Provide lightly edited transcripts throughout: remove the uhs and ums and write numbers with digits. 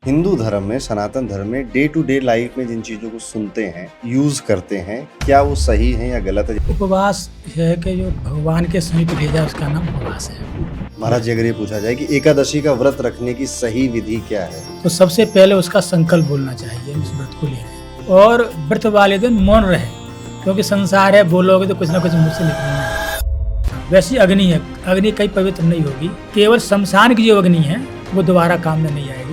हिंदू धर्म में, सनातन धर्म में डे टू डे लाइफ में जिन चीज़ों को सुनते हैं, यूज़ करते हैं, क्या वो सही है या गलत है? उपवास है कि जो भगवान के समीप ले जाए उसका नाम उपवास है। महाराज जी अगर ये पूछा जाए कि एकादशी का व्रत रखने की सही विधि क्या है? तो सबसे पहले उसका संकल्प बोलना चाहिए इस व्रत को लेकर, और व्रत वाले दिन मौन रहे, क्योंकि संसार है, बोलोगे तो कुछ ना कुछ मुंह से निकलना है। वैसी अग्नि है, अग्नि कहीं पवित्र नहीं होगी, केवल शमशान की जो अग्नि है वो दोबारा काम में नहीं आएगी।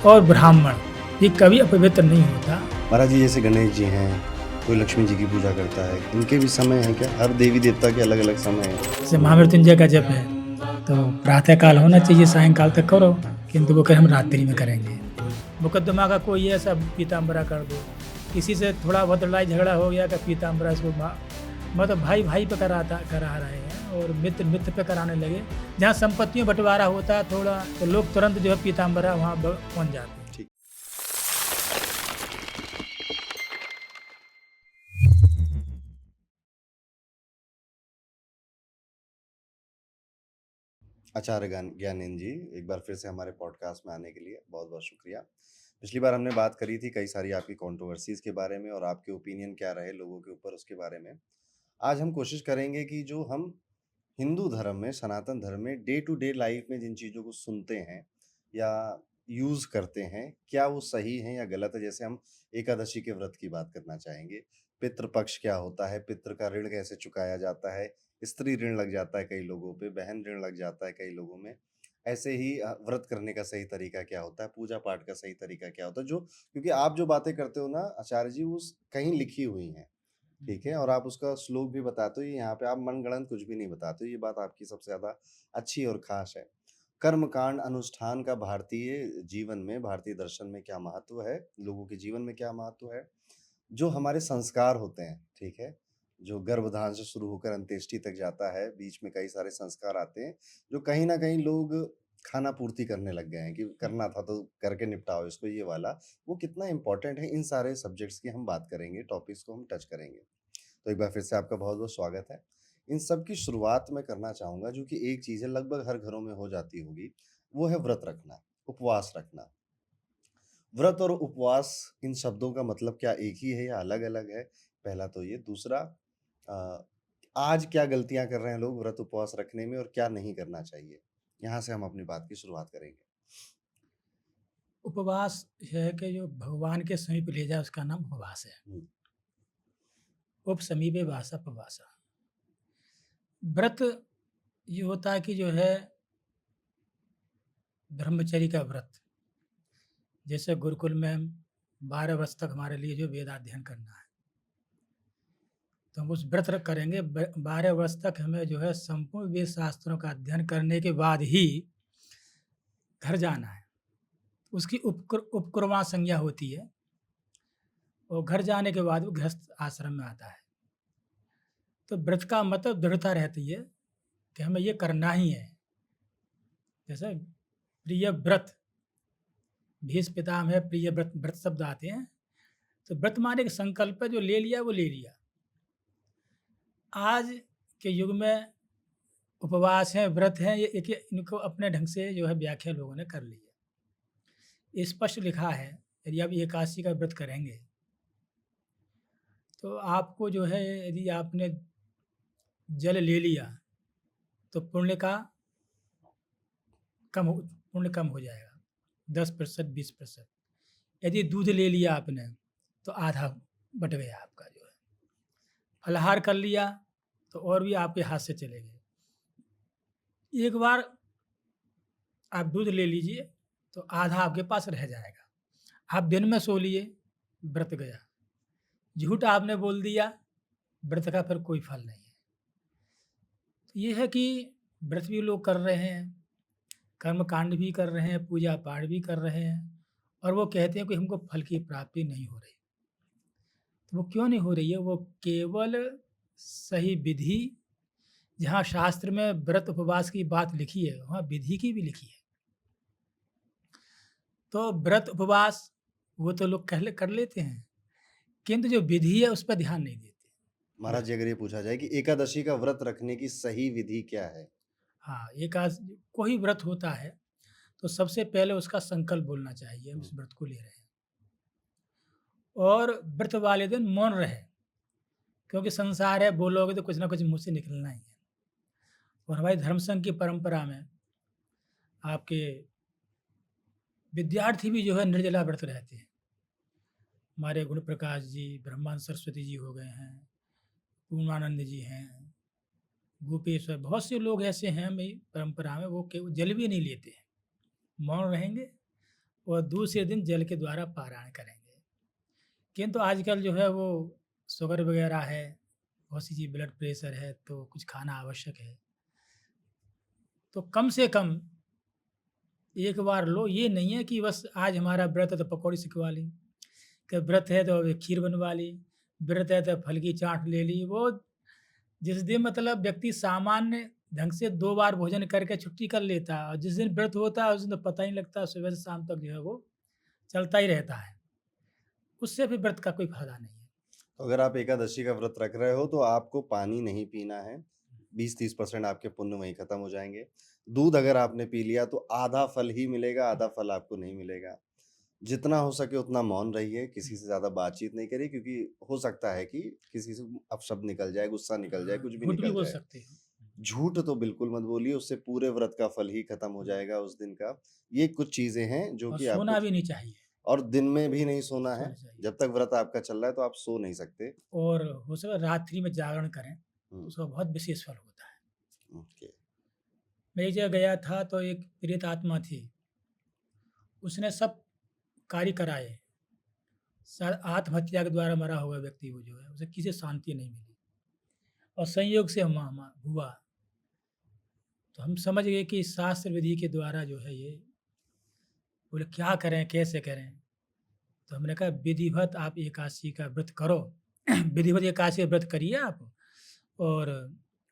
और ब्राह्मण ये कभी अपवित्र नहीं होता। महाराज जी जैसे गणेश जी हैं, कोई लक्ष्मी जी की पूजा करता है, इनके भी समय है क्या? हर देवी देवता के अलग अलग समय है। जैसे महामृत्युंजय का जप है तो प्रातः काल होना चाहिए, सायंकाल तक करो, किंतु वो हम रात्रि में करेंगे। मुकदमा का कोई है सब पीताम्बरा कर दो, किसी से थोड़ा बहुत लड़ाई झगड़ा हो गया कि पीताम्बरा इसको मतलब भाई भाई पे करा रहे हैं और मित्र मित्र पे कराने लगे। जहाँ संपत्तियों बंटवारा होता है थोड़ा, तो लोग तुरंत जो है पीताम्बरा वहाँ पहुँच जाते हैं। ठीक। आचार्य ज्ञानेंद्र जी, एक बार फिर से हमारे पॉडकास्ट में आने के लिए बहुत बहुत शुक्रिया। पिछली बार हमने बात करी थी कई सारी आपकी कंट्रोवर्सीज के बारे में और आपके ओपिनियन क्या रहे लोगों के ऊपर उसके बारे में। आज हम कोशिश करेंगे कि जो हम हिंदू धर्म में, सनातन धर्म में डे टू डे लाइफ में जिन चीज़ों को सुनते हैं या यूज़ करते हैं, क्या वो सही है या गलत है? जैसे हम एकादशी के व्रत की बात करना चाहेंगे। पितृपक्ष क्या होता है? पितृ का ऋण कैसे चुकाया जाता है? स्त्री ऋण लग जाता है कई लोगों पे, बहन ऋण लग जाता है कई लोगों में। ऐसे ही व्रत करने का सही तरीका क्या होता है? पूजा पाठ का सही तरीका क्या होता है? जो क्योंकि आप जो बातें करते हो ना आचार्य जी, वो कहीं लिखी हुई हैं। ठीक है, और आप उसका श्लोक भी बताते हो, यहाँ पे आप मनगढ़ंत कुछ भी नहीं बताते हो, ये बात आपकी सबसे ज़्यादा अच्छी और ख़ास है। कर्मकांड अनुष्ठान का भारतीय जीवन में, भारतीय दर्शन में क्या महत्व है, लोगों के जीवन में क्या महत्व है, जो हमारे संस्कार होते हैं, ठीक है, जो गर्भधारण से शुरू होकर अंत्येष्टि तक जाता है, बीच में कई सारे संस्कार आते हैं, जो कहीं न कहीं लोग खाना पूर्ति करने लग गए हैं कि करना था तो करके निपटाओ इसको, ये वाला, वो कितना इम्पोर्टेंट है, इन सारे सब्जेक्ट्स की हम बात करेंगे, टॉपिक्स को हम टच करेंगे। तो एक बार फिर से आपका बहुत-बहुत स्वागत है। इन सब की शुरुआत मैं करना चाहूँगा जो कि एक चीज़ है लगभग हर घरों में हो जाती होगी, वो है व्रत रखना, उपवास रखना। व्रत और उपवास इन शब्दों का मतलब क्या एक ही है या अलग-अलग है? पहला तो ये। दूसरा अ, आज क्या गलतियाँ कर रहे हैं लोग व्रत उपवास रखने में और क्या नहीं करना चाहिए? यहाँ से हम अपनी बात की शुरुआत करेंगे। उपवास है कि जो भगवान के समीप ले जाए उसका नाम उपवास है। हुँ, उप समीपे वासा प्रवासा। व्रत ये होता है कि जो है ब्रह्मचर्य का व्रत, जैसे गुरुकुल में हम 12 वर्ष तक हमारे लिए जो वेद अध्ययन करना है, तो हम उस व्रत करेंगे। 12 वर्ष तक हमें जो है संपूर्ण वेद शास्त्रों का अध्ययन करने के बाद ही घर जाना है। उसकी उपक्रमा संज्ञा होती है, और घर जाने के बाद वो गृहस्थ आश्रम में आता है। तो व्रत का मतलब दृढ़ता रहती है कि हमें ये करना ही है। जैसे प्रिय व्रत, भीष्म पितामह है, प्रिय व्रत, व्रत शब्द आते हैं। तो व्रत माने एक संकल्प है, जो ले लिया वो ले लिया। आज के युग में उपवास है, व्रत है, ये एक इनको अपने ढंग से जो है व्याख्या लोगों ने कर ली है। स्पष्ट लिखा है, यदि आप एकादशी का व्रत करेंगे तो आपको जो है, यदि आपने जल ले लिया तो पुण्य कम हो जाएगा 10%, 20%। यदि दूध ले लिया आपने तो आधा बट गया आपका जो है। फलाहार कर लिया तो और भी आपके हाथ से चले गए। एक बार आप दूध ले लीजिए तो आधा आपके पास रह जाएगा। आप दिन में सो लिए, व्रत गया। झूठ आपने बोल दिया, व्रत का फिर कोई फल नहीं है। तो ये है कि व्रत भी लोग कर रहे हैं, कर्म कांड भी कर रहे हैं, पूजा पाठ भी कर रहे हैं, और वो कहते हैं कि हमको फल की प्राप्ति नहीं हो रही। तो वो क्यों नहीं हो रही है? वो केवल सही विधि, जहाँ शास्त्र में व्रत उपवास की बात लिखी है वहाँ विधि की भी लिखी है। तो व्रत उपवास वो तो लोग कर लेते हैं, किंतु जो विधि है उस पर ध्यान नहीं देते। महाराज जी अगर ये पूछा जाए कि एकादशी का व्रत रखने की सही विधि क्या है? हाँ, कोई व्रत होता है तो सबसे पहले उसका संकल्प बोलना चाहिए, हम इस व्रत को ले रहे हैं। और व्रत वाले दिन मौन रहे, क्योंकि संसार है, बोलोगे तो कुछ ना कुछ मुँह से निकलना ही है। और हमारी धर्म संघ की परंपरा में आपके विद्यार्थी भी जो है निर्जला व्रत रहते हैं। हमारे गुण प्रकाश जी, ब्रह्मानंद सरस्वती जी हो गए हैं, पूर्णानंद जी हैं, गोपेश्वर, बहुत से लोग ऐसे हैं मेरी परंपरा में, वो केवल जल भी नहीं लेते हैं, मौन रहेंगे और दूसरे दिन जल के द्वारा पारायण करेंगे। किंतु आजकल जो है वो शुगर वगैरह है, बहुत सी चीज़, ब्लड प्रेशर है, तो कुछ खाना आवश्यक है। तो कम से कम एक बार लो, ये नहीं है कि बस आज हमारा व्रत है तो पकौड़ी सिकवा ली, कि व्रत है तो खीर बनवा ली, व्रत है तो फल की चाट ले ली। वो जिस दिन मतलब व्यक्ति सामान्य ढंग से 2 बार भोजन करके छुट्टी कर लेता है, और जिस दिन व्रत होता है उस दिन तो पता ही नहीं लगता, सुबह से शाम तक जो है वो चलता ही रहता है। उससे फिर व्रत का कोई फ़ायदा नहीं है। तो अगर आप एकादशी का व्रत रख रहे हो तो आपको पानी नहीं पीना है, 20-30% आपके पुण्य वहीं खत्म हो जाएँगे। दूध अगर आपने पी लिया तो आधा फल ही मिलेगा, आधा फल आपको नहीं मिलेगा। जितना हो सके उतना मौन रहिए, किसी से ज़्यादा बातचीत नहीं करिए, क्योंकि हो सकता है कि किसी से अपशब्द निकल जाए, गुस्सा निकल जाए, हाँ, कुछ भी झूठ भी निकल बोल जाए। सकते हो। झूठ तो बिल्कुल मत बोलिए, उससे पूरे व्रत का फल ही खत्म हो जाएगा उस दिन का। ये कुछ चीज़ें हैं जो और कि आपको, सोना भी नहीं चाहिए, और दिन में भी नहीं सोना है। सोना चाहिए। जब तक व्रत आपका चल रहा है तो आप सो नहीं सकते। और हो सके रात्रि में जागरण करें, तो हुँ, उसका बहुत विशेष फल होता है। ओके। मैं एक जगह गया था तो एक प्रेत आत्मा थी, उसने सब कार्य कराए। आत्महत्या के द्वारा मरा हुआ व्यक्ति वो जो है, उसे किसी शांति नहीं मिली, और संयोग से हम हुआ। तो हम समझ गए कि शास्त्र विधि के द्वारा जो है ये, बोले क्या करें, कैसे करें? तो हमने कहा विधिवत आप एकादशी का व्रत करो। विधिवत एकादशी का व्रत करिए आप, और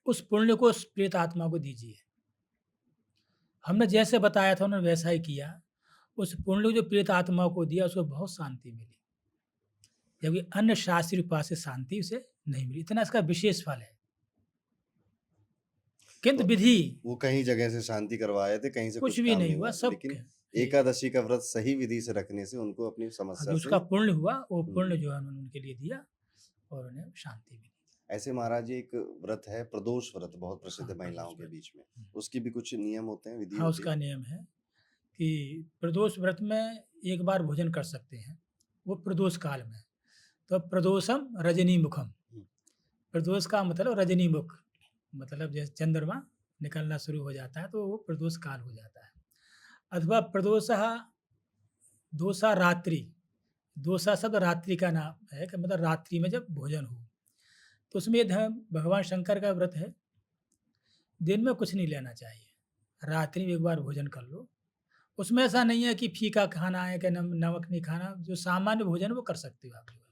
उस पुण्य को उस प्रेत आत्मा को दीजिए। हमने जैसे बताया था उन्होंने वैसा ही किया। उस पुण्य को जो प्रेत आत्मा को दिया, उसको बहुत शांति मिली, जबकि अन्य शास्त्रीय उपाय से शांति उसे नहीं मिली। इतना इसका विशेष फल है। किंतु तो विधि वो कहीं जगह से शांति करवाए थे, कहीं से कुछ कुछ भी काम नहीं नहीं हुआ, हुआ। सब लेकिन ये एकादशी का व्रत सही विधि से रखने से उनको अपनी और समस्या जो से उसका पुण्य हुआ, वो हुँ। पुण्य जो है उन्होंने उनके लिए दिया और उन्हें शांति मिली। ऐसे महाराज जी एक व्रत है प्रदोष व्रत, बहुत प्रसिद्ध हाँ, है महिलाओं प्रदोष के व्रत। बीच में। हुँ। उसकी भी कुछ नियम होते हैं, विधि हाँ, होती है? उसका नियम है कि प्रदोष व्रत में एक बार भोजन कर सकते हैं, वो प्रदोष काल में। तो प्रदोषम रजनीमुखम, हुँ, प्रदोष का मतलब रजनीमुख, मतलब जैसे चंद्रमा निकलना शुरू हो जाता है तो वो प्रदोष काल हो जाता है। अथवा प्रदोषः दोषा रात्रि, दोषा शब्द रात्रि का नाम है, कि मतलब रात्रि में जब भोजन हो, तो उसमें भगवान शंकर का व्रत है, दिन में कुछ नहीं लेना चाहिए, रात्रि में एक बार भोजन कर लो। उसमें ऐसा नहीं है कि फीका खाना है, कि नमक नहीं खाना, जो सामान्य भोजन है वो कर सकते हो आप जो है।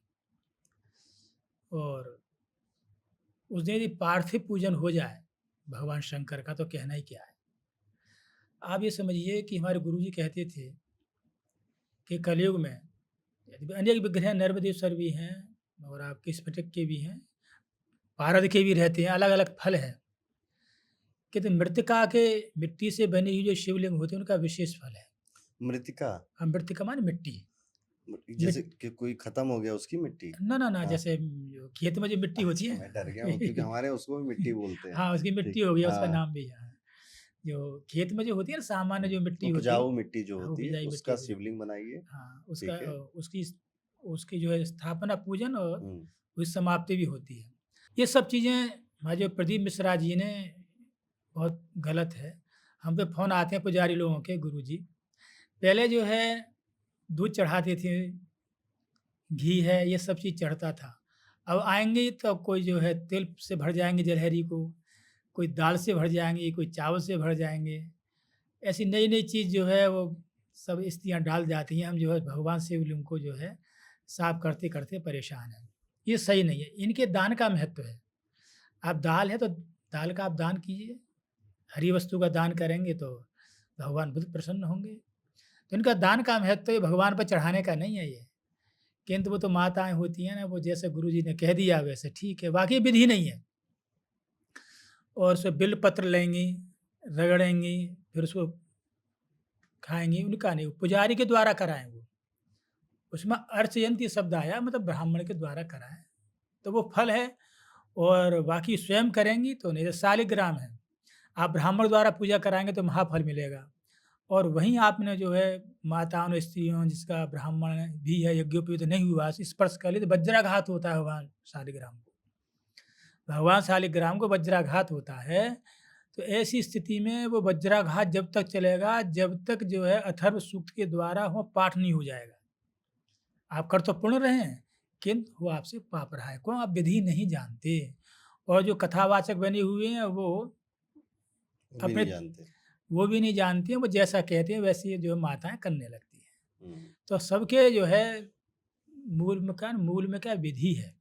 और उस दिन यदि पार्थिव पूजन हो जाए भगवान शंकर का, तो कहना ही क्या है। आप ये समझिए कि हमारे गुरुजी कहते थे कि कलयुग में यदि अनेक विग्रह नर्मदेश्वर भी हैं, और आपके स्फटिक के भी हैं, पारद के भी रहते हैं, अलग-अलग फल हैं। किंतु मृत्तिका के मिट्टी से बनी हुई जो शिवलिंग होते हैं, उनका विशेष फल है। मृत्तिका, मृत्तिका माने मिट्टी। जैसे मिट कि कोई खत्म हो गया उसकी मिट्टी? ना, हाँ, जैसे जो खेत में जो मिट्टी होती अच्छा है। मैं डर गया हूँ क्योंकि हमारे उसको भी मिट्टी बोलते हैं। हाँ, उसकी मिट्टी ठीक, हो गया, उसका हाँ, नाम भी है। जो खेत में जो होती है ना, सामान्य जो मिट्टी होती है, उपजाऊ मिट्टी जो हाँ, होती है उपजाऊ मिट्टी उसका हो जाती शिवलिंग बनाइए, है। हाँ, ठीक है? उसकी उसकी जो है स्थापना, पूजन और हुँ, उसकी समाप्ति भी होती है। ये सब चीज़ें हमारे जो प्रदीप मिश्रा जी ने, बहुत गलत है। हम पे फ़ोन आते हैं पुजारी लोगों के, गुरुजी, पहले जो है दूध चढ़ाते थे, घी है, ये सब चीज़ चढ़ता था। अब आएँगे तो कोई जो है तेल से भर जाएँगे जलहरी को, कोई दाल से भर जाएँगे, कोई चावल से भर जाएँगे। ऐसी नई-नई चीज़ जो है वो सब स्त्रियाँ डाल जाती हैं। हम जो है भगवान शिवलिंग को जो है साफ करते-करते परेशान हैं। ये सही नहीं है। इनके दान का महत्व है। आप दाल है तो दाल का आप दान कीजिए। हरी वस्तु का दान करेंगे तो भगवान बुध प्रसन्न होंगे। तो इनका दान का महत्व ये भगवान पर चढ़ाने का नहीं है ये। किंतु वो तो माताएँ होती हैं ना, वो जैसे गुरुजी ने कह दिया वैसे ठीक है, बाकी विधि नहीं है। और उसमें बिल पत्र लेंगी, रगड़ेंगी, फिर उसको खाएँगे उनका नहीं, पुजारी के द्वारा कराएँ वो। उसमें अर्चयंती शब्द आया मतलब ब्राह्मण के द्वारा कराएँ, तो वो फल है। और बाकी स्वयं करेंगी तो नहीं, तो शालिग्राम है। आप ब्राह्मण द्वारा पूजा कराएँगे तो महाफल मिलेगा। और वहीं आपने जो है माताओं, स्त्रियों जिसका ब्राह्मण भी है, यज्ञोपवीत नहीं हुआ, स्पर्श कर ली तो वज्राघात होता है भगवान शालिग्राम को। भगवान शालिग्राम को वज्राघात होता है, तो ऐसी स्थिति में वो वज्राघात जब तक चलेगा, जब तक जो है अथर्व सूक्त के द्वारा वो पाठ नहीं हो जाएगा। आप कर तो पुण्य रहे हैं, किंतु वो आपसे पाप रहा है। क्यों? आप विधि नहीं जानते। और जो कथावाचक बने हुए हैं वो वो भी अपने नहीं जानते। वो भी नहीं जानती हैं, वो जैसा कहते हैं वैसे ही जो है माताएँ करने लगती हैं। हुँ। तो सबके जो है मूल में क्या विधि है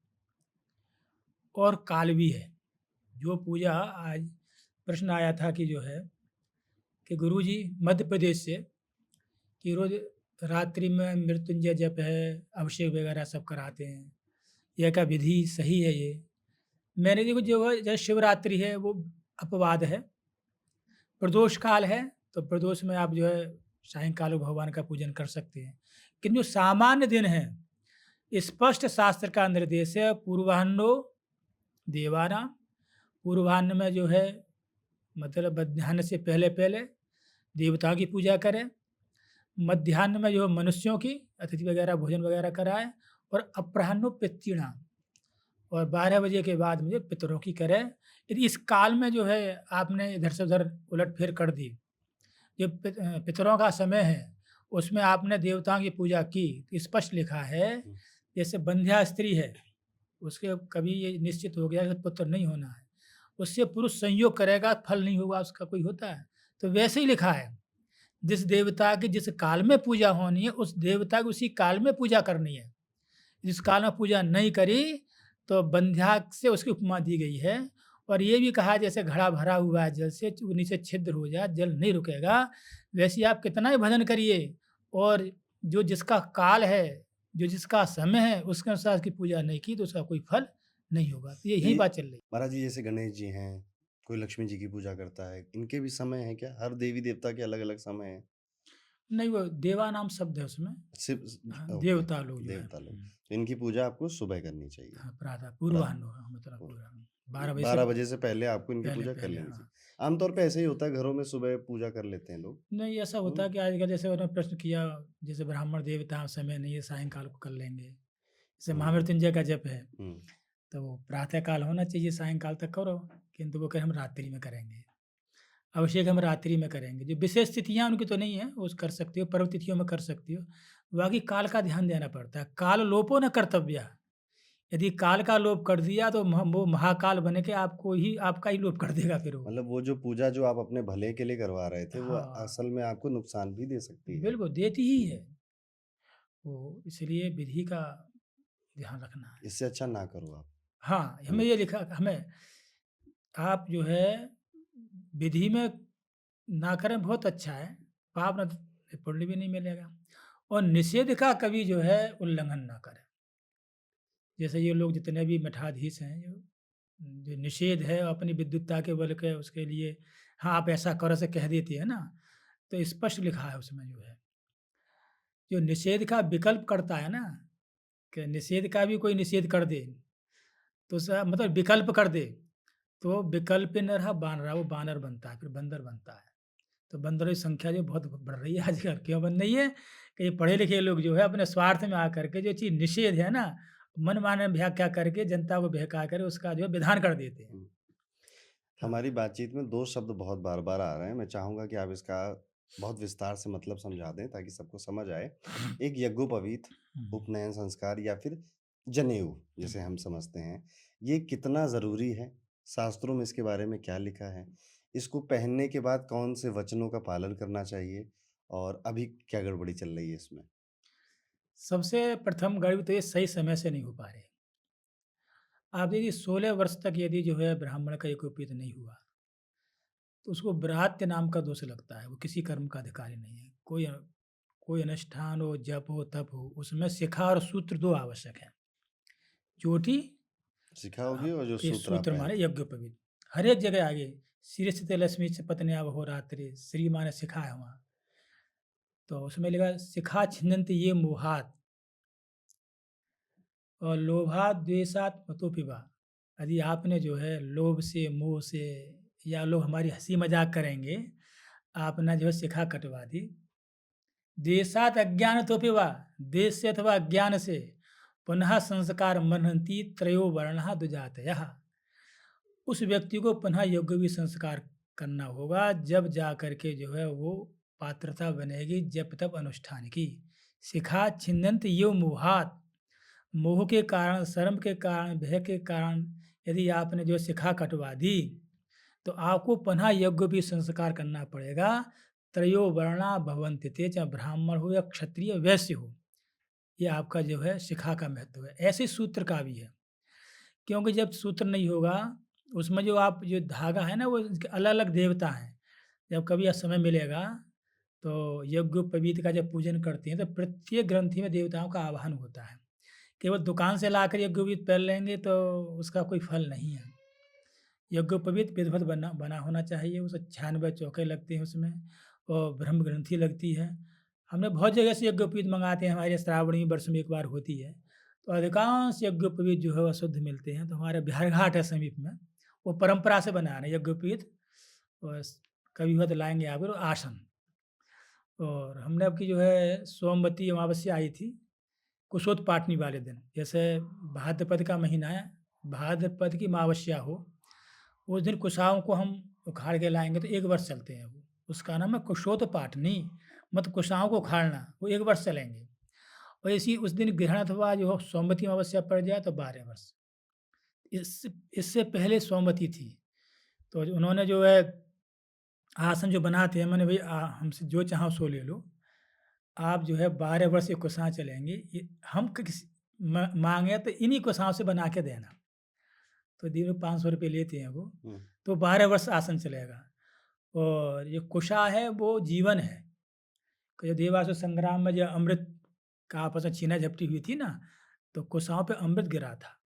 और काल भी है। जो पूजा आज प्रश्न आया था कि जो है कि गुरुजी मध्य प्रदेश से कि रोज़ रात्रि में मृत्युंजय जप है, अभिषेक वगैरह सब कराते हैं। यह क्या विधि सही है ये? मैंने देखो जो है जैसे शिवरात्रि है वो अपवाद है। प्रदोष काल है, तो प्रदोष में आप जो है सायंकाल को भगवान का पूजन कर सकते हैं। किंतु जो सामान्य दिन है, स्पष्ट शास्त्र का निर्देश है पूर्वाह्नो देवानां, पूर्वाह्न में जो है मतलब मध्याह्न से पहले-पहले देवताओं की पूजा करें। मध्याह्न में जो है मनुष्यों की अतिथि वगैरह भोजन वगैरह कराएँ और अपराह्नो पितॄणां और 12 बजे के बाद मुझे पितरों की करें। यदि इस काल में जो है आपने इधर से उधर उलट-फेर कर दी, जो पितरों का समय है, उसमें आपने देवताओं की पूजा की, तो स्पष्ट लिखा है, हुँ। जैसे बंध्या स्त्री है, उसके कभी ये निश्चित हो गया कि पुत्र नहीं होना है, उससे पुरुष संयोग करेगा, फल नहीं होगा, उसका कोई होता है? तो वैसे ही लिखा है, जिस देवता की जिस काल में पूजा होनी है, उस देवता की उसी काल में पूजा करनी है। जिस काल में पूजा नहीं करी, तो बंध्या से उसकी उपमा दी गई है। और ये भी कहा जैसे घड़ा भरा हुआ है जल से, वो नीचे छिद्र हो जाए, जल नहीं रुकेगा। वैसे ही आप कितना ही भजन करिए और जो जिसका काल है, जो जिसका समय है, उसके अनुसार उसकी पूजा नहीं की, तो उसका कोई फल नहीं होगा। तो ये तो यही ये बात चल रही है। महाराज जी जैसे गणेश जी हैं, कोई लक्ष्मी जी की पूजा करता है, इनके भी समय हैं क्या? हर देवी-देवता के अलग-अलग समय हैं? नहीं, वो देवानाम शब्द है उसमें। सिर्फ़ हाँ, ओके, देवता लोग जो हैं। देवता लोग। तो इनकी पूजा आपको सुबह करनी चाहिए। हाँ, प्रातः प्रा पूर्वाह्न होगा मतलब पूर पूर्वाह्न 12 बजे से 12 बजे से पहले आपको इनकी पहले पूजा कर पहले लेनी हाँ। चाहिए। आमतौर पे ऐसे ही होता है घरों में सुबह पूजा कर लेते हैं लोग। नहीं, ऐसा होता हुँ, है कि आजकल जैसे उन्होंने प्रश्न किया, जैसे ब्राह्मण देवता समय नहीं है, सायंकाल को कर लेंगे। जैसे हुँ, महामृत्युंजय का जप है, हुँ। तो वो प्रातः काल होना चाहिए, सायंकाल तक करो, किंतु वो कहे हम रात्रि में करेंगे। अभिषेक हम रात्रि में करेंगे। जो विशेष तिथियाँ उनकी तो नहीं है, वो कर सकते हो, पर्व तिथियों में कर सकती हो। बाकी काल का ध्यान देना पड़ता है। काल लोपो न कर्तव्यः। यदि काल का लोप कर दिया तो वो महाकाल बन के आपको ही आपका ही लोप कर देगा फिर वो। मतलब वो जो पूजा जो आप अपने भले के लिए करवा रहे थे, वो हाँ, असल में आपको नुकसान भी दे सकती है। बिल्कुल देती ही हुँ, है। वो इसलिए विधि का ध्यान रखना है। इससे अच्छा ना करो आप। हाँ, हमें हुँ, ये लिखा हमें आप जो है विधि में ना करें बहुत अच्छा है, पाप न पुण्य भी नहीं मिलेगा। और निषेध का कभी जो है उल्लंघन ना करें। जैसे ये लोग जितने भी मठाधीश हैं, जो निषेध है अपनी विद्वत्ता के बल के उसके लिए हाँ, आप ऐसा करो ऐसे कह देती है ना, तो स्पष्ट लिखा है उसमें जो है, जो निषेध का विकल्प करता है ना, कि निषेध का भी कोई निषेध कर दे, तो मतलब विकल्प कर दे, तो विकल्प न रहा बानरा, वो बानर बनता है, फिर बंदर बनता है। तो बंदरों की संख्या जो बहुत बढ़ रही है आजकल। क्यों बन रही है? कि ये पढ़े-लिखे लोग जो है अपने स्वार्थ में आकर के जो चीज़ निषेध है ना, मनमाने व्याख्या करके जनता को बहका कर उसका जो है विधान कर देते हैं। हुँ। हाँ। हमारी बातचीत में 2 शब्द बहुत बार-बार आ रहे हैं। मैं चाहूँगा कि आप इसका बहुत विस्तार से मतलब समझा दें ताकि सबको समझ आए। एक यज्ञोपवीत, हुँ, उपनयन संस्कार या फिर जनेऊ हुँ। जिसे हम समझते हैं, ये कितना ज़रूरी है? शास्त्रों में इसके बारे में क्या लिखा है? इसको पहनने के बाद कौन से वचनों का पालन करना चाहिए? और अभी क्या गड़बड़ी चल रही है इसमें? सबसे प्रथम गर्भ तो ये सही समय से नहीं हो पा रहे। आप यदि 16 वर्ष तक यदि जो है ब्राह्मण का यज्ञोपवीत नहीं हुआ, तो उसको ब्रात्य नाम का दोष लगता है, वो किसी कर्म का अधिकारी नहीं है। कोई अनुष्ठान हो, जप हो, तप हो, उसमें शिखा और सूत्र 2 आवश्यक हैं। चोटी शिखा होगी और जो ये सूत्र आप सूत्र माने पहनते हैं। यज्ञोपवीत। हर एक जगह आगे, शिरस्ते लक्ष्मी च पत्न्या अहोरात्रे, श्री माने शिखा है वहाँ। तो उसमें लिखा शिखा छिन्दन्ति ये मोहात् और लोभात् द्वेषात् मतोपिवा। यदि आपने जो है लोभ से, मोह से या लोग हमारी हँसी मज़ाक करेंगे, आपने जो है शिखा कटवा दी। द्वेषात् अज्ञानतोऽपिवा, द्वेष से अथवा अज्ञान से पुनः संस्कार मनन्ति त्रयो वर्णः दुजातयः। उस व्यक्ति को पुनः योग्य भी संस्कार करना होगा, जब जा कर के जो है वो पात्रता बनेगी जप तप अनुष्ठान की। शिखा छिन्दन्ति यो मोहात्, मोह के कारण, शर्म के कारण, भय के कारण यदि आपने जो शिखा कटवा दी, तो आपको पुनः यज्ञ भी संस्कार करना पड़ेगा। त्रयो वर्णा भवन्ति ते, चाहे ब्राह्मण हो या क्षत्रिय वैश्य हो। ये आपका जो है शिखा का महत्व है। ऐसे सूत्र का भी है, क्योंकि जब सूत्र नहीं होगा, उसमें जो आप जो धागा है ना, वो अलग-अलग देवता हैं। जब कभी समय मिलेगा, तो यज्ञोपवीत का जब पूजन करते हैं, तो प्रत्येक ग्रंथि में देवताओं का आवाहन होता है। केवल दुकान से लाकर यज्ञोपवीत पहन लेंगे तो उसका कोई फल नहीं है। यज्ञोपवीत विधिवत बना बना होना चाहिए, उसे 96 चौके लगते हैं उसमें और ब्रह्म ग्रंथि लगती है। हमने बहुत जगह से यज्ञोपवीत मँगाते हैं, हमारे श्रावणी वर्ष में 1 बार होती है। तो अधिकांश यज्ञोपवीत जो है वह शुद्ध मिलते हैं। तो हमारे बिहार घाट है समीप में, वो परंपरा से बना रहे हैं यज्ञोपवीत। और कभी हुआ तो लाएँगे आप और आसन। और हमने अब की जो है सोमवती अमावस्या आई थी, कुशोत्पाटनी वाले दिन, जैसे भाद्रपद का महीना है, भाद्रपद की अमावस्या हो, उस दिन कुशाओं को हम उखाड़ के लाएँगे तो 1 वर्ष चलते हैं वो। उसका नाम है कुशोत्पाटनी, मतलब कुशाओं को उखाड़ना, वो 1 वर्ष चलेंगे। और इसी उस दिन ग्रहण अथवा जो सोमवती अमावस्या पड़ जाए तो 12 वर्ष। इससे इससे पहले सोमवती थी, तो उन्होंने जो है आसन जो बनाते हैं, मैंने भई हमसे जो चाहो सो ले लो। आप जो है 12 वर्ष ये कुशाएँ चलेंगी, ये हम किसी माँगे तो इन्हीं कुशाओं से बना के देना। तो दिन में ₹500 लेते हैं वो, हुँ। तो 12 वर्ष आसन चलेगा। और ये कुशा है वो जीवन है। कि जो देवासुर संग्राम में जो अमृत का आपस में छीना-झपटी हुई थी ना, तो कुशाओं पे अमृत गिरा था।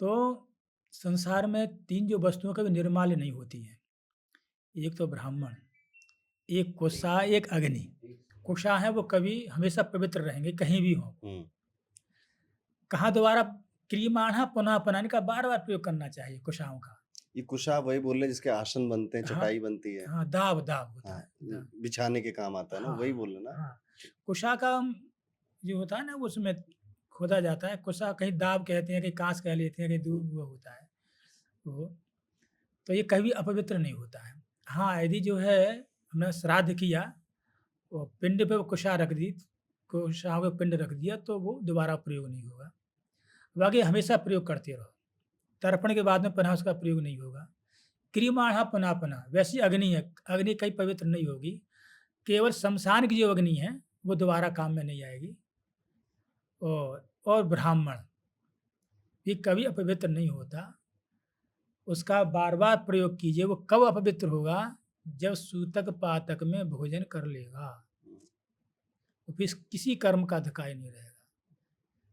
तो संसार में 3 जो वस्तुओं कभी निर्माल्य नहीं होती हैं। एक तो ब्राह्मण, एक कुशा, एक अग्नि। कुशा है वो कभी हमेशा पवित्र रहेंगे, कहीं भी हों। हुँ। कहाँ दोबारा क्रियमाणः पुनः पुनः इनका बार-बार प्रयोग करना चाहिए कुशाओं का। ये कुशा वही बोल रहे हैं जिसके आसन बनते हैं, हाँ, चटाई बनती है। हाँ, दाब दाब होता हाँ, है, दाब। बिछाने के काम आता है ना, हाँ, वही हाँ, बोल रहे हैं ना? हाँ। कुशा का जो होता है ना, वो उसमें खोदा जाता है। कुशा कहीं दाब कहते हैं, कहीं काँस कह लेते हैं, कहीं दूब वो होता है। वो तो ये कभी अपवित्र नहीं होता है। हाँ, यदि जो है हमने श्राद्ध किया, वो पिंड पे वो कुशा रख दी, कुशाओं पे पिंड रख दिया, तो वो दोबारा प्रयोग नहीं होगा। बाकी हमेशा प्रयोग करते रहो। तर्पण के बाद में पुनः उसका प्रयोग नहीं होगा। क्रियमाणः पुनः-पुनः, वैसी अग्नि है, अग्नि कहीं पवित्र नहीं होगी। केवल श्मशान की जो अग्नि है, वो दोबारा काम में नहीं आएगी। और ब्राह्मण, ये कभी अपवित्र नहीं होता। उसका बार-बार प्रयोग कीजिए, वो कब अपवित्र होगा? जब सूतक पातक में भोजन कर लेगा। तो फिर किसी कर्म का अधिकार नहीं रहेगा।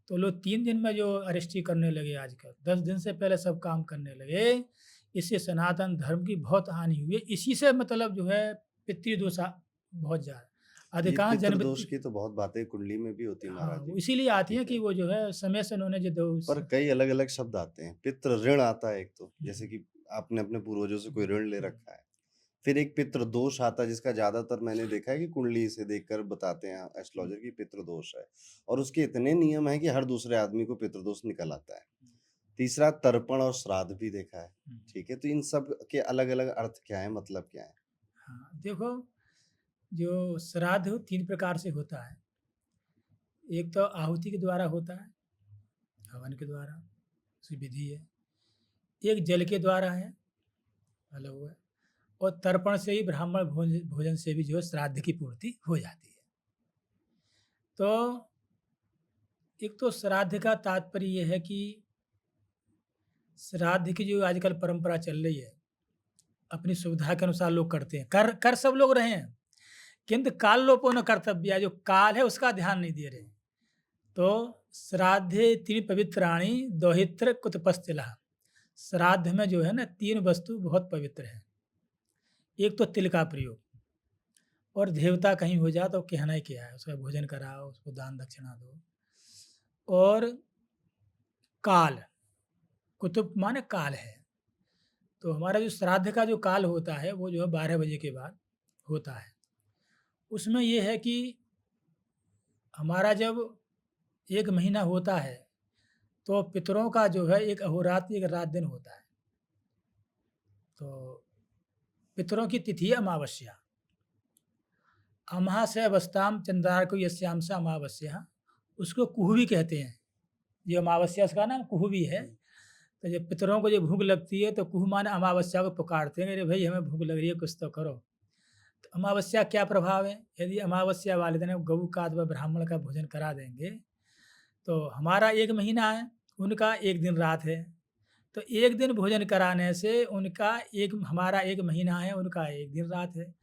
तो लोग 3 दिन में जो अरेस्टी करने लगे आजकल, 10 दिन से पहले सब काम करने लगे, इससे सनातन धर्म की बहुत हानि हुई है। इसी से मतलब जो है पितृदोष बहुत ज़्यादा। ये अधिकांश पितृदोष की तो बहुत बातें कुंडली में भी होती है हाँ, महाराज वो जी, इसीलिए आती हैं ठीक कि है। वो जो है समय से उन्होंने जो दोष। पर कई अलग-अलग शब्द आते हैं। पितृ ऋण आता है एक तो, जैसे हुँ, कि आपने अपने पूर्वजों से कोई ऋण ले हुँ, रखा है। फिर एक पितृदोष आता है जिसका ज़्यादातर मैंने देखा है कि कुंडली से देखकर बताते हैं हुँ, एस्ट्रोलॉजर की पितृदोष है और उसके इतने नियम हैं कि हर दूसरे आदमी को पितृदोष निकल आता है। तीसरा तर्पण और श्राद्ध भी देखा है, हुँ। ठीक है? तो इन सब के अलग-अलग अर्थ क्या हैं, मतलब क्या है? हाँ, देखो, जो श्राद्ध 3 प्रकार से होता है। एक तो आहुति के द्वारा होता है, हवन के द्वारा, उसकी विधि है। एक जल के द्वारा है, अलग हुआ। और तर्पण से ही ब्राह्मण भोजन से भी जो है श्राद्ध की पूर्ति हो जाती है। तो एक तो श्राद्ध का तात्पर्य ये है कि श्राद्ध की जो आजकल परंपरा चल रही है, अपनी सुविधा के अनुसार लोग करते हैं। कर कर सब लोग रहे हैं, किंतु काललोपो न कर्तव्या, जो काल है उसका ध्यान नहीं दे रहे। तो श्राद्धे 3 पवित्राणि दौहित्र कुतपस्थिलः। श्राद्ध में जो है ना 3 वस्तु बहुत पवित्र हैं। एक तो तिल का प्रयोग, और देवता कहीं हो जाए तो कहना ही क्या है, उसका भोजन कराओ, उसको दान दक्षिणा दो। और काल, कुतुब माने काल है। तो हमारा जो श्राद्ध का जो काल होता है वो जो है 12 बजे के बाद होता है। उसमें ये है कि हमारा जब 1 महीना होता है तो पितरों का जो है एक अहोरात्र, एक रात दिन होता है। तो पितरों की तिथि है अमावस्या। अमावास्यावस्ताम चंद्रार्को यस्याम स अमावस्या, उसको कुहू भी कहते हैं। ये अमावस्या का नाम कुहू भी है। तो जब पितरों को जब भूख लगती है तो कुहू माने अमावस्या को पुकारते हैं, अरे भाई हमें भूख लग रही है, कुछ तो करो। तो अमावस्या क्या प्रभाव है? यदि अमावस्या वाले दिन गऊ का अथवा ब्राह्मण का भोजन करा देंगे तो हमारा 1 महीना है, उनका 1 दिन रात है। तो 1 दिन भोजन कराने से उनका एक हमारा 1 महीना है, उनका 1 दिन रात है।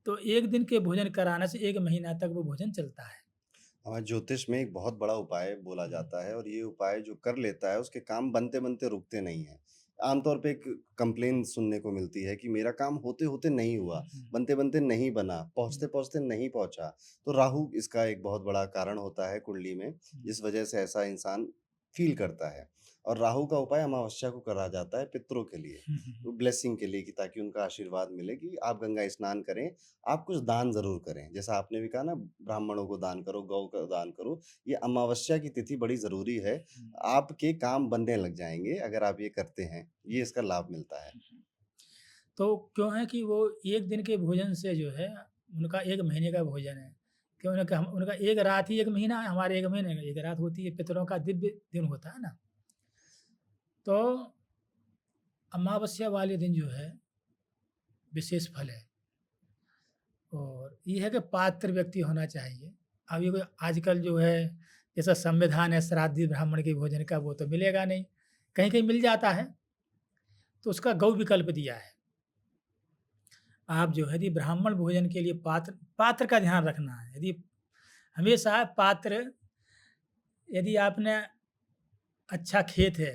तो 1 दिन के भोजन कराने से 1 महीना तक वो भोजन चलता है। हमारे ज्योतिष में एक बहुत बड़ा उपाय बोला जाता है और ये उपाय जो कर लेता है उसके काम बनते-बनते रुकते नहीं हैं। आमतौर पे एक कंप्लेन सुनने को मिलती है कि मेरा काम होते-होते नहीं हुआ, बनते-बनते नहीं बना, पहुँचते-पहुँचते नहीं पहुँचा। तो राहु इसका एक बहुत बड़ा कारण होता है कुंडली में, जिस वजह से ऐसा इंसान फ़ील करता है। और राहु का उपाय अमावस्या को करा जाता है पितरों के लिए, तो ब्लेसिंग के लिए कि ताकि उनका आशीर्वाद मिले कि आप गंगा स्नान करें, आप कुछ दान ज़रूर करें। जैसा आपने भी कहा ना ब्राह्मणों को दान करो, गौ का दान करो। ये अमावस्या की तिथि बड़ी ज़रूरी है। आपके काम बनने लग जाएँगे अगर आप ये करते हैं। ये इसका लाभ मिलता है। तो क्यों है कि वो 1 दिन के भोजन से जो है उनका 1 महीने का भोजन है। क्यों उनका उनका 1 रात ही 1 महीना है, हमारे 1 महीने में 1 रात होती है, पितरों का दिव्य दिन होता है ना। तो अमावस्या वाले दिन जो है विशेष फल है। और ये है कि पात्र व्यक्ति होना चाहिए। अब ये कोई आजकल जो है जैसा संविधान है श्राद्धी ब्राह्मण के भोजन का, वो तो मिलेगा नहीं। कहीं-कहीं मिल जाता है, तो उसका गौ विकल्प दिया है। आप जो है यदि ब्राह्मण भोजन के लिए पात्र पात्र का ध्यान रखना है। यदि हमेशा पात्र, यदि आपने अच्छा खेत है,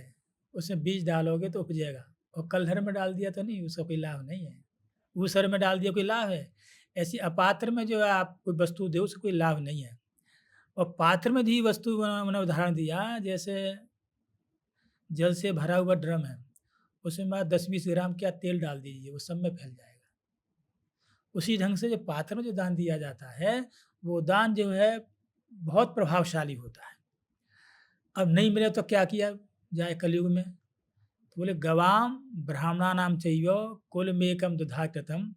उसमें बीज डालोगे तो उपजेगा, और कल्हड़ में डाल दिया तो नहीं, उसका कोई लाभ नहीं है। ऊसर में डाल दिया कोई लाभ है? ऐसी अपात्र में जो है आप कोई वस्तु दो उससे कोई लाभ नहीं है। और पात्र में दी वस्तु मैंने उदाहरण दिया, जैसे जल से भरा हुआ ड्रम है, उसमें आप 10-20 ग्राम क्या तेल डाल दीजिए, वो सब में फैल जाएगा। उसी ढंग से जो पात्र में जो दान दिया जाता है, वो दान जो है बहुत प्रभावशाली होता है। अब नहीं मिले तो क्या किया जाए कलयुग में? तो बोले गवाम ब्राह्मणानां चैव कुलमेकं दुधाकृतं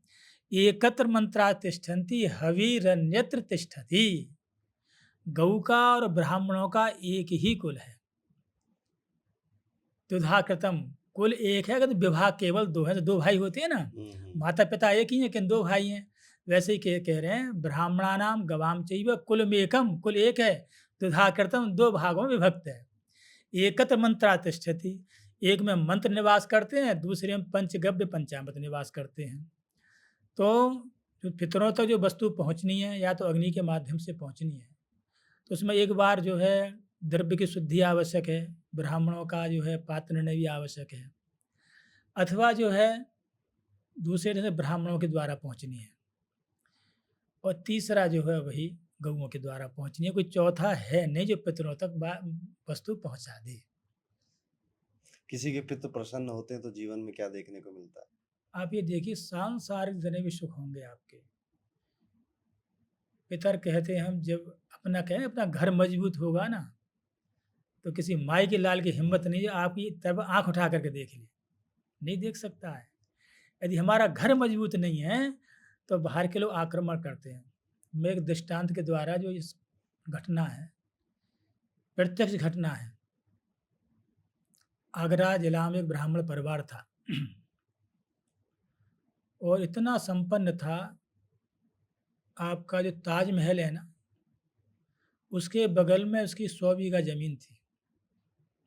एकत्र मंत्रा तिष्ठन्ति हविरन्यत्र तिष्ठति। गऊ का और ब्राह्मणों का एक ही कुल है। दुधाकृतम, कुल एक है, अगर विवाह केवल 2 है, तो 2 भाई होते हैं ना, हुँ, हुँ। माता-पिता एक ही हैं लेकिन 2 भाई हैं। वैसे ही कह रहे हैं ब्राह्मणानाम गवाम चैव कुलमेकम, कुल एक है, दुधाकृतम 2 भागों में विभक्त है। एकत्र मंत्रा तिष्ठति, एक में मंत्र निवास करते हैं, दूसरे में पंचगव्य पंचामृत निवास करते हैं। तो जो पितरों तक जो वस्तु पहुँचनी है या तो अग्नि के माध्यम से पहुँचनी है, तो उसमें एक बार जो है द्रव्य की शुद्धि आवश्यक है, ब्राह्मणों का जो है पात्र निर्णय भी आवश्यक है, अथवा जो है दूसरे ढंग से ब्राह्मणों के द्वारा पहुँचनी है, और तीसरा जो है वही गऊओं के द्वारा पहुँचनी है। कोई चौथा है नहीं जो पितरों तक वस्तु पहुँचा दे। किसी के पितृ प्रसन्न होते हैं तो जीवन में क्या देखने को मिलता है? आप ये देखिए सांसारिक जितने भी सुख होंगे आपके, पितर कहते हैं हम जब अपना कहें अपना घर मजबूत होगा ना, तो किसी माई के लाल की हिम्मत नहीं है आपकी तरफ आँख उठा करके देख ले, नहीं देख सकता है। यदि हमारा घर मजबूत नहीं है, तो बाहर के लोग आक्रमण करते हैं। मैं एक दृष्टांत के द्वारा जो इस घटना है, प्रत्यक्ष घटना है। आगरा जिला में एक ब्राह्मण परिवार था और इतना संपन्न था, आपका जो ताजमहल है ना, उसके बगल में उसकी 100 बीघा ज़मीन थी।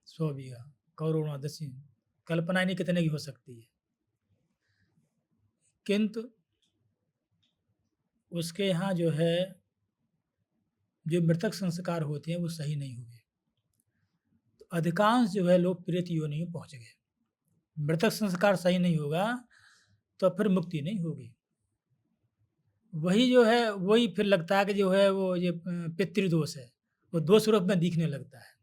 100 बीघा, करोड़ों दसियों, कल्पना ही नहीं कितने की हो सकती है। किंतु उसके यहाँ जो है, जो मृतक संस्कार होते हैं वो सही नहीं हुए। तो अधिकांश जो है लोग प्रेत योनि में पहुँच गए। मृतक संस्कार सही नहीं होगा तो फिर मुक्ति नहीं होगी। वही जो है वही फिर लगता है कि जो है वो ये पितृदोष है, वो दोष रूप में दिखने लगता है।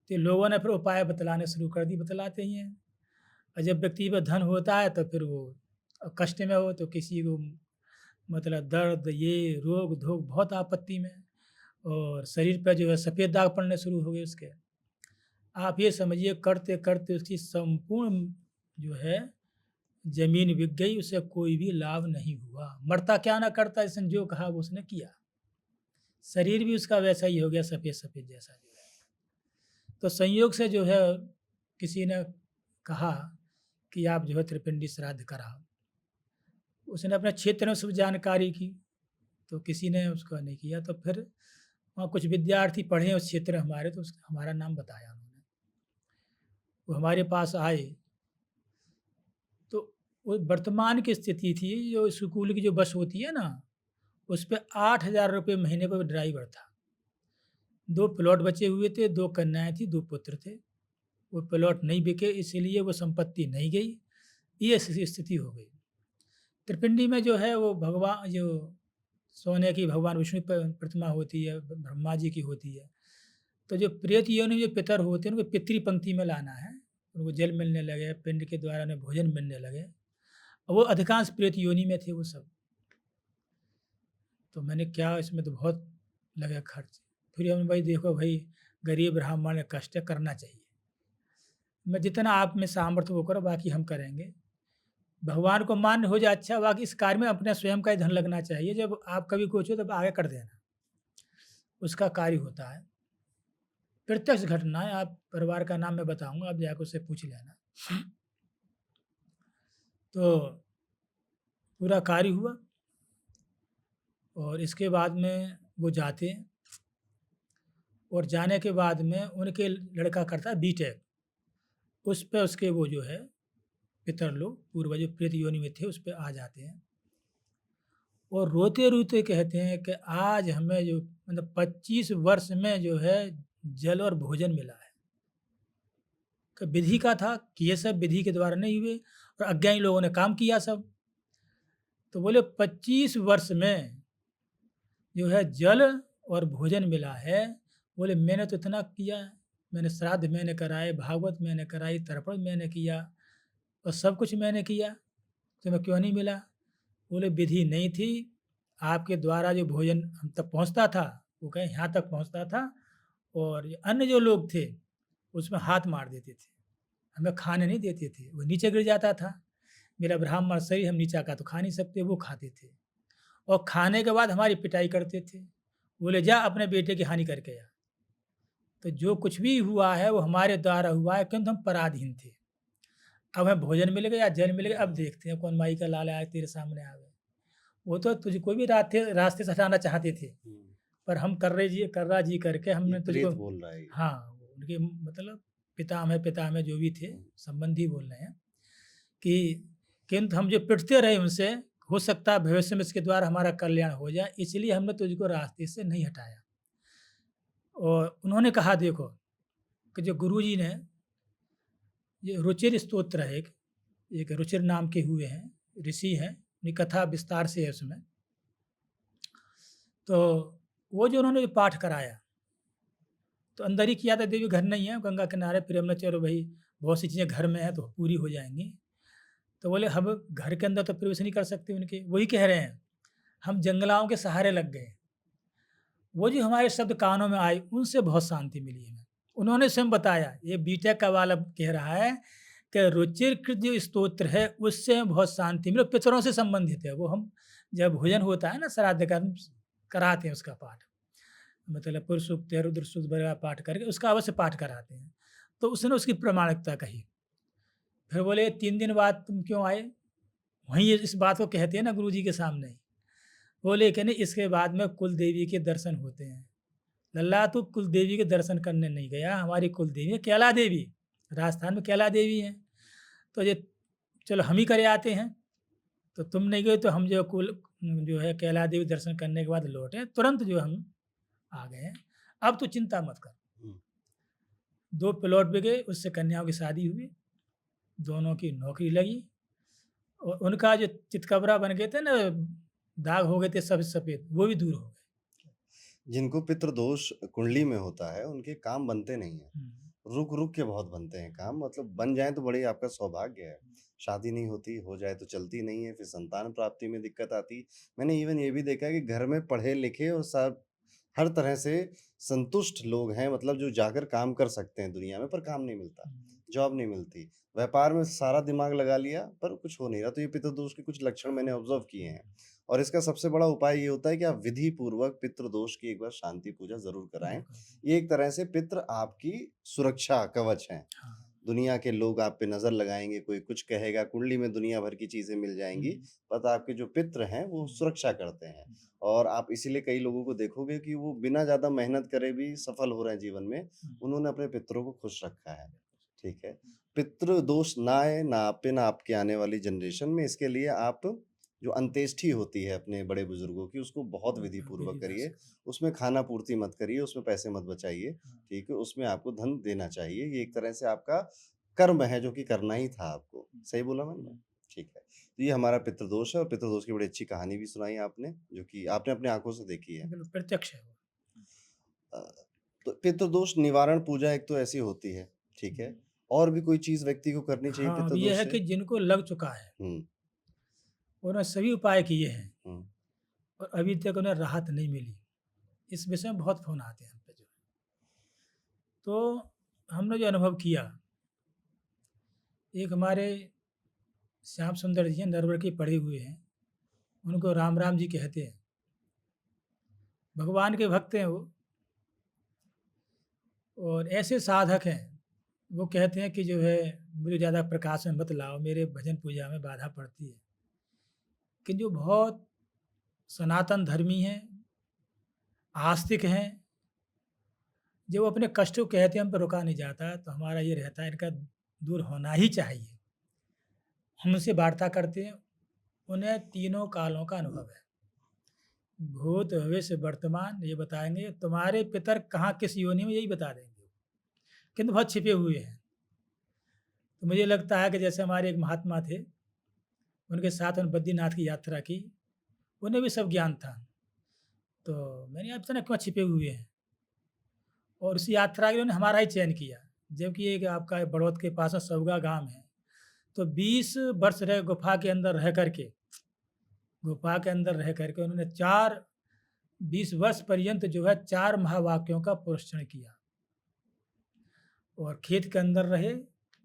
तो लोगों ने फिर उपाय बतलाने शुरू कर दिए, बतलाते ही हैं। और जब व्यक्ति पे धन होता है तो फिर वो कष्ट में हो तो किसी को मतलब दर्द, ये रोग-धोग बहुत आपत्ति में, और शरीर पे जो है सफ़ेद दाग पड़ने शुरू हो गए उसके। आप ये समझिए करते-करते उसकी संपूर्ण जो है ज़मीन बिक गई, उसे कोई भी लाभ नहीं हुआ। मरता क्या ना करता, जिसने जो कहा वो उसने किया। शरीर भी उसका वैसा ही हो गया सफ़ेद-सफ़ेद जैसा जो है। तो संयोग से जो है किसी ने कहा कि आप जो है त्रिपिंडी श्राद्ध कराओ। उसने अपने क्षेत्र में सब जानकारी की, तो किसी ने उसका नहीं किया। तो फिर वहाँ कुछ विद्यार्थी पढ़े उस क्षेत्र में हमारे, तो उस हमारा नाम बताया उन्होंने। वो हमारे पास आए, तो वो वर्तमान की स्थिति थी, जो स्कूल की जो बस होती है ना, उस पे 8,000 रुपए महीने पर ड्राइवर था। 2 प्लॉट बचे हुए थे, 2 कन्याएँ थी, 2 पुत्र थे। वो प्लॉट नहीं बिके, इसीलिए वो संपत्ति नहीं गई। ये स्थिति हो गई। त्रिपिंडी में जो है वो जो सोने की भगवान विष्णु प्रतिमा होती है, ब्रह्मा जी की होती है। तो जो प्रेत योनि जो पितर होते हैं, उनको पितृ पंक्ति में लाना है। उनको जल मिलने लगे, पिंड के द्वारा उन्हें भोजन मिलने लगे। और वो अधिकांश प्रेत योनि में थे वो सब। तो मैंने क्या, इसमें तो बहुत लगे खर्च। फिर हमने भाई देखो भाई, गरीब ब्राह्मण है, कष्ट करना चाहिए। मैं जितना आप में सामर्थ्य वो करो, बाकी हम करेंगे। भगवान को मान्य हो जाए अच्छा, बाकी इस कार्य में अपने स्वयं का ही धन लगना चाहिए। जब आप कभी कुछ हो तब आगे कर देना, उसका कार्य होता है। प्रत्यक्ष घटना है, आप परिवार का नाम मैं बताऊँगा, आप जाके उससे पूछ लेना। तो पूरा कार्य हुआ, और इसके बाद में वो जाते हैं, और जाने के बाद में उनके लड़का करता है बीटेक। उस पे उसके वो जो है पितर लोग पूर्वज जो प्रेत योनि में थे उस पे आ जाते हैं, और रोते-रोते कहते हैं कि आज हमें जो मतलब 25 वर्ष में जो है जल और भोजन मिला है। कि विधि का था कि ये सब विधि के द्वारा नहीं हुए, और अज्ञानी लोगों ने काम किया सब। तो बोले 25 वर्ष में जो है जल और भोजन मिला है। बोले मैंने तो इतना किया, मैंने श्राद्ध मैंने कराए, भागवत मैंने कराई, तर्पण मैंने किया, और सब कुछ मैंने किया, तुम्हें क्यों नहीं मिला? बोले विधि नहीं थी, आपके द्वारा जो भोजन हम तक पहुँचता था, वो कहें यहाँ तक पहुँचता था, और ये अन्य जो लोग थे, उसमें हाथ मार देते थे। हमें खाने नहीं देते थे, वो नीचे गिर जाता था। मेरा ब्राह्मण शरीर, हम नीचा का तो खा नहीं सकते, वो खाते थे। और खाने के बाद हमारी पिटाई करते थे। बोले जा अपने बेटे की हानि करके आ। तो जो कुछ भी हुआ है वो हमारे द्वारा हुआ है, किंतु हम पराधीन थे। अब हमें भोजन मिल गया, जल मिल गया, अब देखते हैं कौन माई का लाल आया तेरे सामने आ गए। वो तो तुझको भी रास्ते से हटाना चाहते थे, हुँ। पर हम कर्रा जी करके ये हमने तुझको। प्रेत बोल रहा है ये। हाँ, वो उनके मतलब पितामह जो भी थे, हुँ। संबंधी बोल रहे हैं कि किंतु हम जो पिटते रहे उनसे, हो सकता है भविष्य में इसके द्वारा हमारा कल्याण हो जाए, इसलिए हमने तुझको रास्ते से नहीं हटाया। और उन्होंने कहा देखो, कि जो गुरुजी ने ये रुचिर स्तोत्र है एक रुचिर नाम के हुए हैं, ऋषि हैं, उनकी कथा विस्तार से है उसमें। तो वो जो उन्होंने जो पाठ कराया, तो अंदर ही किया था, देवी घर नहीं है, गंगा किनारे, फिर हमने चलो भई बहुत सी चीज़ें घर में हैं तो पूरी हो जाएँगी। तो बोले हम घर के अंदर तो प्रवेश नहीं कर सकते उनके, वही कह रहे हैं, हम जंगलाओं के सहारे लग गए। वो जो हमारे शब्द कानों में आए, उनसे बहुत शांति मिली हमें। उन्होंने स्वयं बताया, ये बीटेक का वाला कह रहा है कि रुचिरकृत जो स्तोत्र है, उससे हमें बहुत शांति मिली, पितरों से संबंधित है वो। हम जब भोजन होता है ना श्राद्ध का, हम कराते हैं उसका पाठ। मतलब पुरुष सूक्त या रुद्र सूक्त वगैरह पाठ करके उसका अवश्य पाठ कराते हैं। तो उसने उसकी प्रामाणिकता कही। फिर बोले 3 दिन बाद तुम क्यों आए? वहीं ये इस बात को कहते हैं ना गुरुजी के सामने ही। बोले कि नहीं, इसके बाद में कुल देवी के दर्शन होते हैं। लल्ला तू कुल देवी के दर्शन करने नहीं गया, हमारी कुल देवी है कैला देवी, राजस्थान में कैला देवी हैं। तो ये चलो हम ही करे आते हैं, तो तुम नहीं गए तो हम जो है कैला देवी दर्शन करने के बाद लौटे, तुरंत जो हम आ गए हैं। अब तो चिंता मत कर। हुँ। 2 प्लॉट बिके, उससे कन्याओं की शादी हुई, दोनों की नौकरी लगी, और उनका जो चितकबरा बन गए थे ना दाग हो गए थे सब सफ़ेद, वो भी दूर हो गए। जिनको पितृदोष कुंडली में होता है, उनके काम बनते नहीं हैं। हुँ, रुक-रुक के बहुत बनते हैं काम, मतलब बन जाएँ तो बड़ी आपका सौभाग्य है। शादी नहीं होती, हो जाए तो चलती नहीं है, फिर संतान प्राप्ति में दिक्कत आती। मैंने इवन ये भी देखा है कि घर में पढ़े-लिखे और सब हर तरह से संतुष्ट लोग हैं, मतलब जो जाकर काम कर सकते हैं दुनिया में, पर काम नहीं मिलता, हुँ, जॉब नहीं मिलती। व्यापार में सारा दिमाग लगा लिया, पर कुछ हो नहीं रहा। तो ये पितृदोष के कुछ लक्षण मैंने ऑब्ज़र्व किए हैं। और इसका सबसे बड़ा उपाय ये होता है कि आप विधि पूर्वक पितृदोष की एक बार शांति पूजा ज़रूर कराएँ। बिल्कुल, बिल्कुल। ये एक तरह से पितृ आपकी सुरक्षा कवच हैं। हाँ, दुनिया के लोग आप पे नज़र लगाएँगे, कोई कुछ कहेगा, कुंडली में दुनिया भर की चीज़ें मिल जाएँगी, हुँ, बट आपके जो पितृ हैं, वो हुँ, सुरक्षा करते हैं। हुँ, और आप इसीलिए कई लोगों को देखोगे कि वो बिना ज़्यादा मेहनत करे भी सफल हो रहे हैं जीवन में, हुँ, उन्होंने अपने पितरों को खुश रखा है। ठीक है? हुँ, पितृ दोष ना आए, ना आप पे, ना आपके आने वाली जनरेशन में, इसके लिए आप जो अंत्येष्टि होती है अपने बड़े-बुजुर्गों की, उसको बहुत हुँ, विधि-पूर्वक विधिवत करिए। से। उसमें खाना-पूर्ति मत करिए, उसमें पैसे मत बचाइए, हाँ, ठीक है? उसमें आपको धन देना चाहिए। ये एक तरह से आपका कर्म है, जो कि करना ही था आपको। हुँ, सही बोला मैंने? हुँ, ठीक है। तो ये हमारा पितृदोष है और पितृदोष की बड़ी अच्छी कहानी भी सुनाई आपने, जो कि आपने अपनी आँखों से देखी है। बिल्कुल प्रत्यक्ष है वो। अ, तो पितृदोष निवारण पूजा एक तो ऐसी होती है, ठीक हुँ, है? और भी कोई चीज़ व्यक्ति को करनी चाहिए हाँ, अब ये पितृदोष है से? कि जिनको लग चुका है, हुँ, उन्होंने सभी उपाय किए हैं हुँ, और अभी तक उन्हें राहत नहीं मिली। इस विषय में बहुत फ़ोन आते हैं हम पे जो है। तो हमने जो अनुभव किया, एक हमारे श्याम सुंदर जी हैं, नरवर के पढ़े हुए हैं, उनको राम राम जी कहते हैं। भगवान के भक्त हैं वो और ऐसे साधक हैं, वो कहते हैं कि जो है मुझे ज़्यादा प्रकाश में मत लाओ, मेरे भजन पूजा में बाधा पड़ती है। कि जो बहुत सनातन धर्मी हैं, आस्तिक हैं, जो अपने कष्ट को कहते हैं हम पे रुका नहीं जाता, तो हमारा ये रहता है इनका दूर होना ही चाहिए। हम उनसे वार्ता करते हैं, उन्हें तीनों कालों का अनुभव है। भूत, भविष्य, वर्तमान ये बताएँगे, तुम्हारे पितर कहाँ किस योनि में यही बता देंगे, किंतु बहुत छिपे हुए हैं। तो मुझे लगता है कि जैसे हमारे एक महात्मा थे, उनके साथ उन्होंने बद्रीनाथ की यात्रा की, उन्हें भी सब ज्ञान था। तो मैंने आपसे ना क्यों छिपे हुए हैं? और उस यात्रा के उन्होंने हमारा ही चयन किया, जबकि एक आपका बड़ौत के पास में सउगा गाँव है। तो 20 वर्ष रहे गुफ़ा के अंदर रह कर के उन्होंने 20 वर्ष पर्यंत जो है 4 महावाक्यों का पुरस्चरण किया और खेत के अंदर रहे,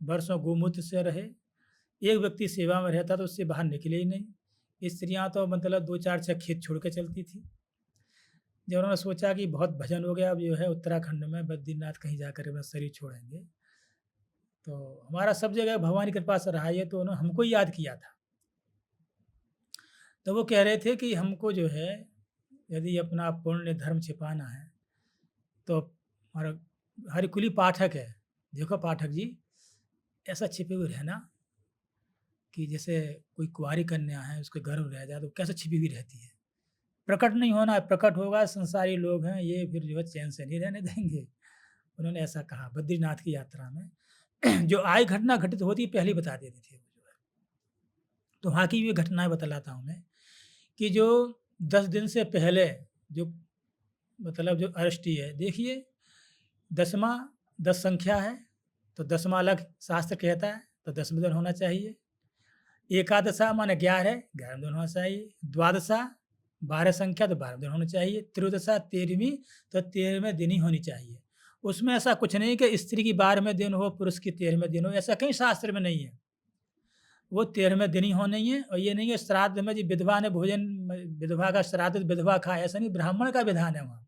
वर्षों गोमूत्र से रहे। एक व्यक्ति सेवा में रहता तो उससे बाहर निकले ही नहीं। स्त्रियाँ तो मतलब 2-4 खेत छोड़ के चलती थी। जब उन्होंने सोचा कि बहुत भजन हो गया, अब जो है उत्तराखंड में बद्रीनाथ कहीं जाकर अपना शरीर छोड़ेंगे। तो हमारा सब जगह भगवान की कृपा से रहा ये, तो उन्होंने हमको ही याद किया था। तो वो कह रहे थे कि हमको जो है यदि अपना पुण्य धर्म छिपाना है, तो हमारा हरकुली पाठक है। देखो पाठक जी, ऐसा छिपे हुए रहना कि जैसे कोई कुँवारी कन्या है, उसके गर्भ रह जाए तो कैसे छिपी हुई रहती है। प्रकट नहीं होना है, प्रकट होगा संसारी लोग हैं, ये फिर जो है चैन से नहीं रहने देंगे। उन्होंने ऐसा कहा बद्रीनाथ की यात्रा में। जो आई घटना घटित होती पहले ही बता देती थी वो जो है। तो वहाँ की भी घटनाएँ बतलाता हूँ मैं कि जो 10 दिन से पहले जो मतलब जो अष्टमी है, देखिए 10वाँ 10 संख्या है, तो 10वाँ अलग शास्त्र कहता है, तो 10वें दिन होना चाहिए। एकादशा माने 11, 11वें दिन होना चाहिए। द्वादशा 12 संख्या तो 12वें दिन होना चाहिए। त्रयोदशा 13वीं तो 13वें दिन ही होनी चाहिए। उसमें ऐसा कुछ नहीं कि स्त्री की 12वें दिन हो, पुरुष की 13वें दिन हो, ऐसा कहीं शास्त्र में नहीं है। वो 13वें दिन ही होना ही है और ये नहीं है श्राद्ध में जी विधवा ने भोजन विधवा का श्राद्ध विधवा खाए, ऐसा नहीं, ब्राह्मण का विधान है वहाँ।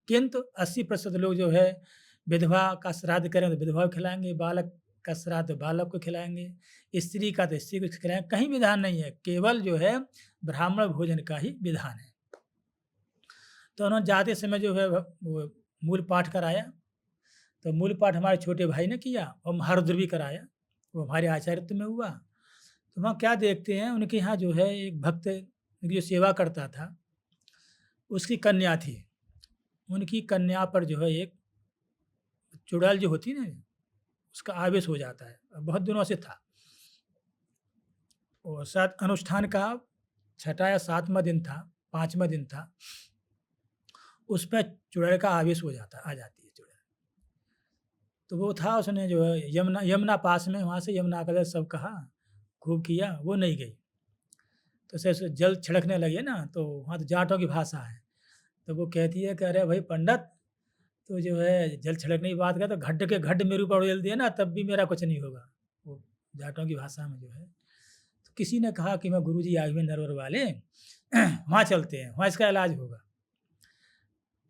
किंतु 80% लोग जो है विधवा का श्राद्ध करें तो विधवा को खिलाएँगे, बालक का श्राद्ध बालक को खिलाएँगे, स्त्री का तो स्त्री को खिलाएँगे, कहीं विधान नहीं है, केवल जो है ब्राह्मण भोजन का ही विधान है। तो उन्होंने जाते समय जो है वो मूल पाठ कराया, तो मूल पाठ हमारे छोटे भाई ने किया और महारुद्र भी कराया, वो हमारे आचार्यत्व में हुआ। तो वहाँ क्या देखते हैं, उनके यहाँ जो है एक भक्त उनकी जो सेवा करता था, उसकी कन्या थी। उनकी कन्या पर जो है एक चुड़ैल जो होती है ना, उसका आवेश हो जाता है। बहुत दिनों से था और शायद अनुष्ठान का छठा या 7वाँ दिन था, 5वाँ दिन था, उस पे चुड़ैल का आवेश हो जाता आ जाती है चुड़ैल। तो वो था उसने जो है यमुना यमुना पास में वहाँ से यमुना का सब कहा, खूब किया, वो नहीं गई। तो ऐसे जल छिड़कने लगे ना, तो वहाँ तो जाटों की भाषा है। तो वो कहती है कि अरे भाई पंडित, तो जो है जल छिड़कने की बात करे तो घड्ड के घड्ड मेरे ऊपर उड़ेल दिए ना, तब भी मेरा कुछ नहीं होगा। वो जाटों की भाषा में जो है। तो किसी ने कहा कि मैं गुरुजी आए हुए हैं नरवर वाले, वहाँ चलते हैं, वहाँ इसका इलाज होगा।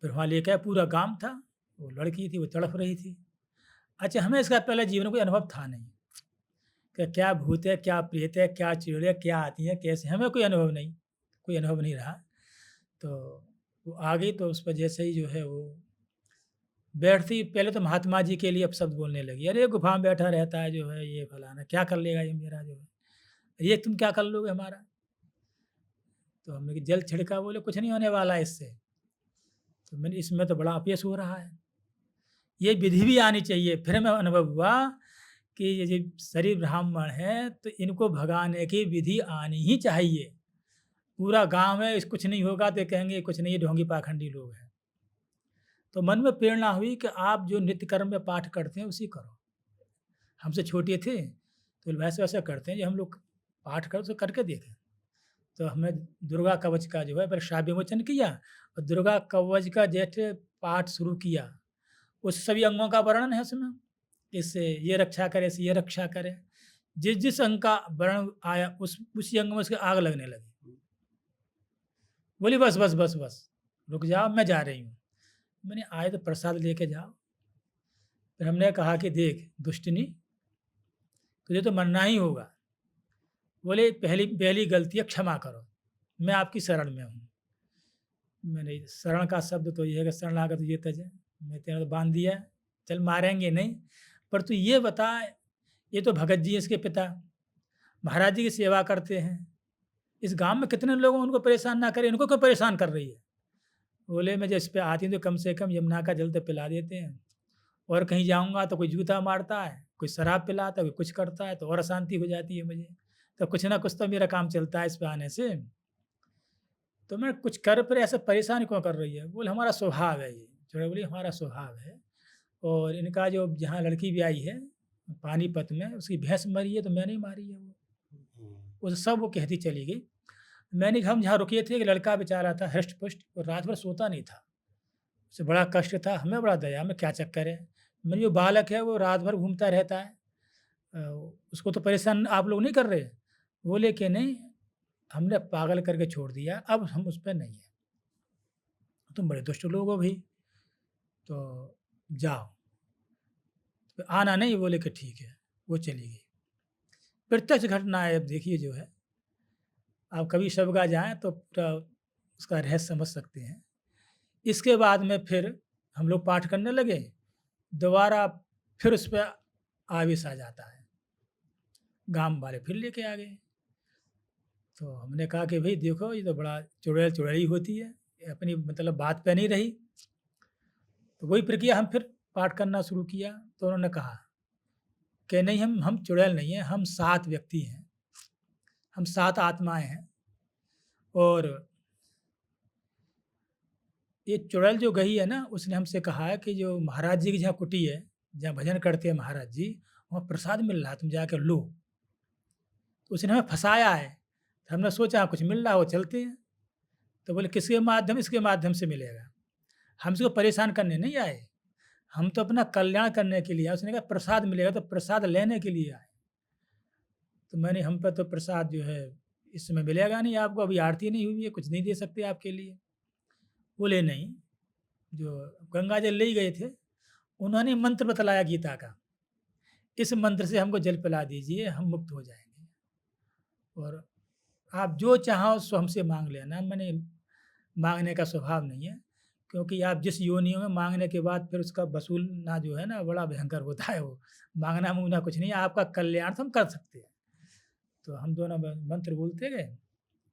फिर वहाँ लेके आए, पूरा गाँव था, वो लड़की थी, वो तड़प रही थी। अच्छा, हमें इसका पहले जीवन में कोई अनुभव था नहीं, कि क्या भूत है, क्या प्रेत है, क्या चिड़िया क्या आती हैं, कैसे, हमें कोई अनुभव नहीं रहा। तो वो आ गई, तो उस पर जैसे ही जो है वो बैठती, पहले तो महात्मा जी के लिए अपशब्द बोलने लगी, "अरे! गुफ़ा में बैठा रहता है जो है ये फलाना, क्या कर लेगा ये मेरा जो है, ये तुम क्या कर लोगे हमारा?" तो हमने कहा जल छिड़का, बोले कुछ नहीं होने वाला है इससे। तो मैंने इसमें तो बड़ा अपयश हो रहा है, ये विधि भी आनी चाहिए। फिर हमें अनुभव हुआ कि ये जो शरीर ब्राह्मण है, तो इनको भगाने की विधि आनी ही चाहिए। पूरा गाँव है, इस कुछ नहीं होगा तो ये कहेंगे कुछ नहीं, ये ढोंगी पाखंडी लोग हैं। तो मन में प्रेरणा हुई कि आप जो नित्य कर्म में पाठ करते हैं उसी करो। हमसे छोटे थे, तो वैसे-वैसे करते हैं, जो हम लोग पाठ करो तो करके देखें। तो हमने दुर्गा कवच का जो है पहले श्राव्य विमोचन किया, और दुर्गा कवच का जैसे पाठ शुरू किया, उस सभी अंगों का वर्णन है उसमें। इससे ये रक्षा करे, इससे ये रक्षा करे। जिस-जिस अंग का वर्णन आया उसी अंग में उसकी आग लगने लगी। बोली बस, बस, बस, बस, रुक जाओ, मैं जा रही हूँ। मैंने आए तो प्रसाद लेके जाओ। फिर हमने कहा कि देख दुष्टनी, तुझे तो मरना ही होगा। बोले पहली पहली गलती है, क्षमा करो, मैं आपकी शरण में हूँ। मैंने शरण का शब्द तो ये है कि शरणागत ये तज, मैं तेरा तो बांध दिया है, चल मारेंगे नहीं, पर तू ये बता, ये तो भगत जी इसके पिता, महाराज जी की सेवा करते हैं, इस गाँव में कितने लोग हैं, उनको परेशान ना करें, इनको क्यों परेशान कर रही है? बोले मैं जिस पे आती हूँ तो कम से कम यमुना का जल तो पिला देते हैं, और कहीं जाऊँगा तो कोई जूता मारता है, कोई शराब पिलाता है, कोई कुछ करता है, तो और अशांति हो जाती है मुझे। तो कुछ ना कुछ तो मेरा काम चलता है इस पे आने से। तो मैं कुछ कर पर ऐसे परेशान क्यों कर रही है? बोले हमारा स्वभाव है ये। जो बोली हमारा स्वभाव है, और इनका जो जहाँ लड़की ब्याही है, पानीपत में, उसकी भैंस मरी है तो मैंने ही मारी है वो। हुँ। वो सब वो कहती चली गई। मैंने कहा हम जहाँ रुके थे, एक लड़का बेचारा था हृष्ट-पुष्ट, और रात भर सोता नहीं था। उसे बड़ा कष्ट था, हमें बड़ा दया में क्या चक्कर है? मैंने जो बालक है वो रात भर घूमता रहता है, अ, उसको तो परेशान आप लोग नहीं कर रहे? बोले कि नहीं, हमने पागल करके छोड़ दिया, अब हम उस पे नहीं हैं। तुम बड़े दुष्ट लोग हो भई, तो जाओ। तो आना नहीं, बोले कि ठीक है, वो चली गई। प्रत्यक्ष घटना है, अब देखिए जो है, आप कभी सबका जाएँ तो पूरा उसका रहस्य समझ सकते हैं। इसके बाद में फिर हम लोग पाठ करने लगे, दोबारा फिर उस पे आवेश आ जाता है, गाँव वाले फिर लेके आ गए। तो हमने कहा कि भई देखो ये तो बड़ा चुड़ैल चुड़ैल होती है, ये अपनी मतलब बात पे नहीं रही। तो वही प्रक्रिया हम फिर पाठ करना शुरू किया, तो उन्होंने कहा कि नहीं, हम चुड़ैल नहीं हैं, हम 7 व्यक्ति हैं, हम 7 आत्माएँ हैं, और ये चुड़ैल जो गई है ना, उसने हमसे कहा है कि जो महाराज जी की जहाँ कुटी है, जहाँ भजन करते हैं महाराज जी, वहाँ प्रसाद मिल रहा है, तुम जाके लो। तो उसने हमें फँसाया है। तो हमने सोचा कुछ मिल रहा हो, चलते हैं। तो बोले किसके माध्यम? इसके माध्यम से मिलेगा। हम इसको परेशान करने नहीं आए, हम तो अपना कल्याण करने के लिए आए। उसने कहा प्रसाद मिलेगा, तो प्रसाद लेने के लिए आए। तो मैंने हम पे तो प्रसाद जो है इस समय मिलेगा नहीं आपको, अभी आरती नहीं हुई है, कुछ नहीं दे सकते आपके लिए। बोले नहीं, जो गंगा जल ले ही गए थे, उन्होंने मंत्र बतलाया गीता का, इस मंत्र से हमको जल पिला दीजिए, हम मुक्त हो जाएँगे, और आप जो चाहो सो हमसे माँग लेना। मैंने माँगने का स्वभाव नहीं है, क्योंकि आप जिस योनियों में माँगने के बाद फिर उसका वसूलना जो है ना, बड़ा भयंकर होता है वो। माँगना-मूँगना कुछ नहीं है, आपका कल्याण तो हम कर सकते हैं। तो हम दोनों मंत्र बोलते गए,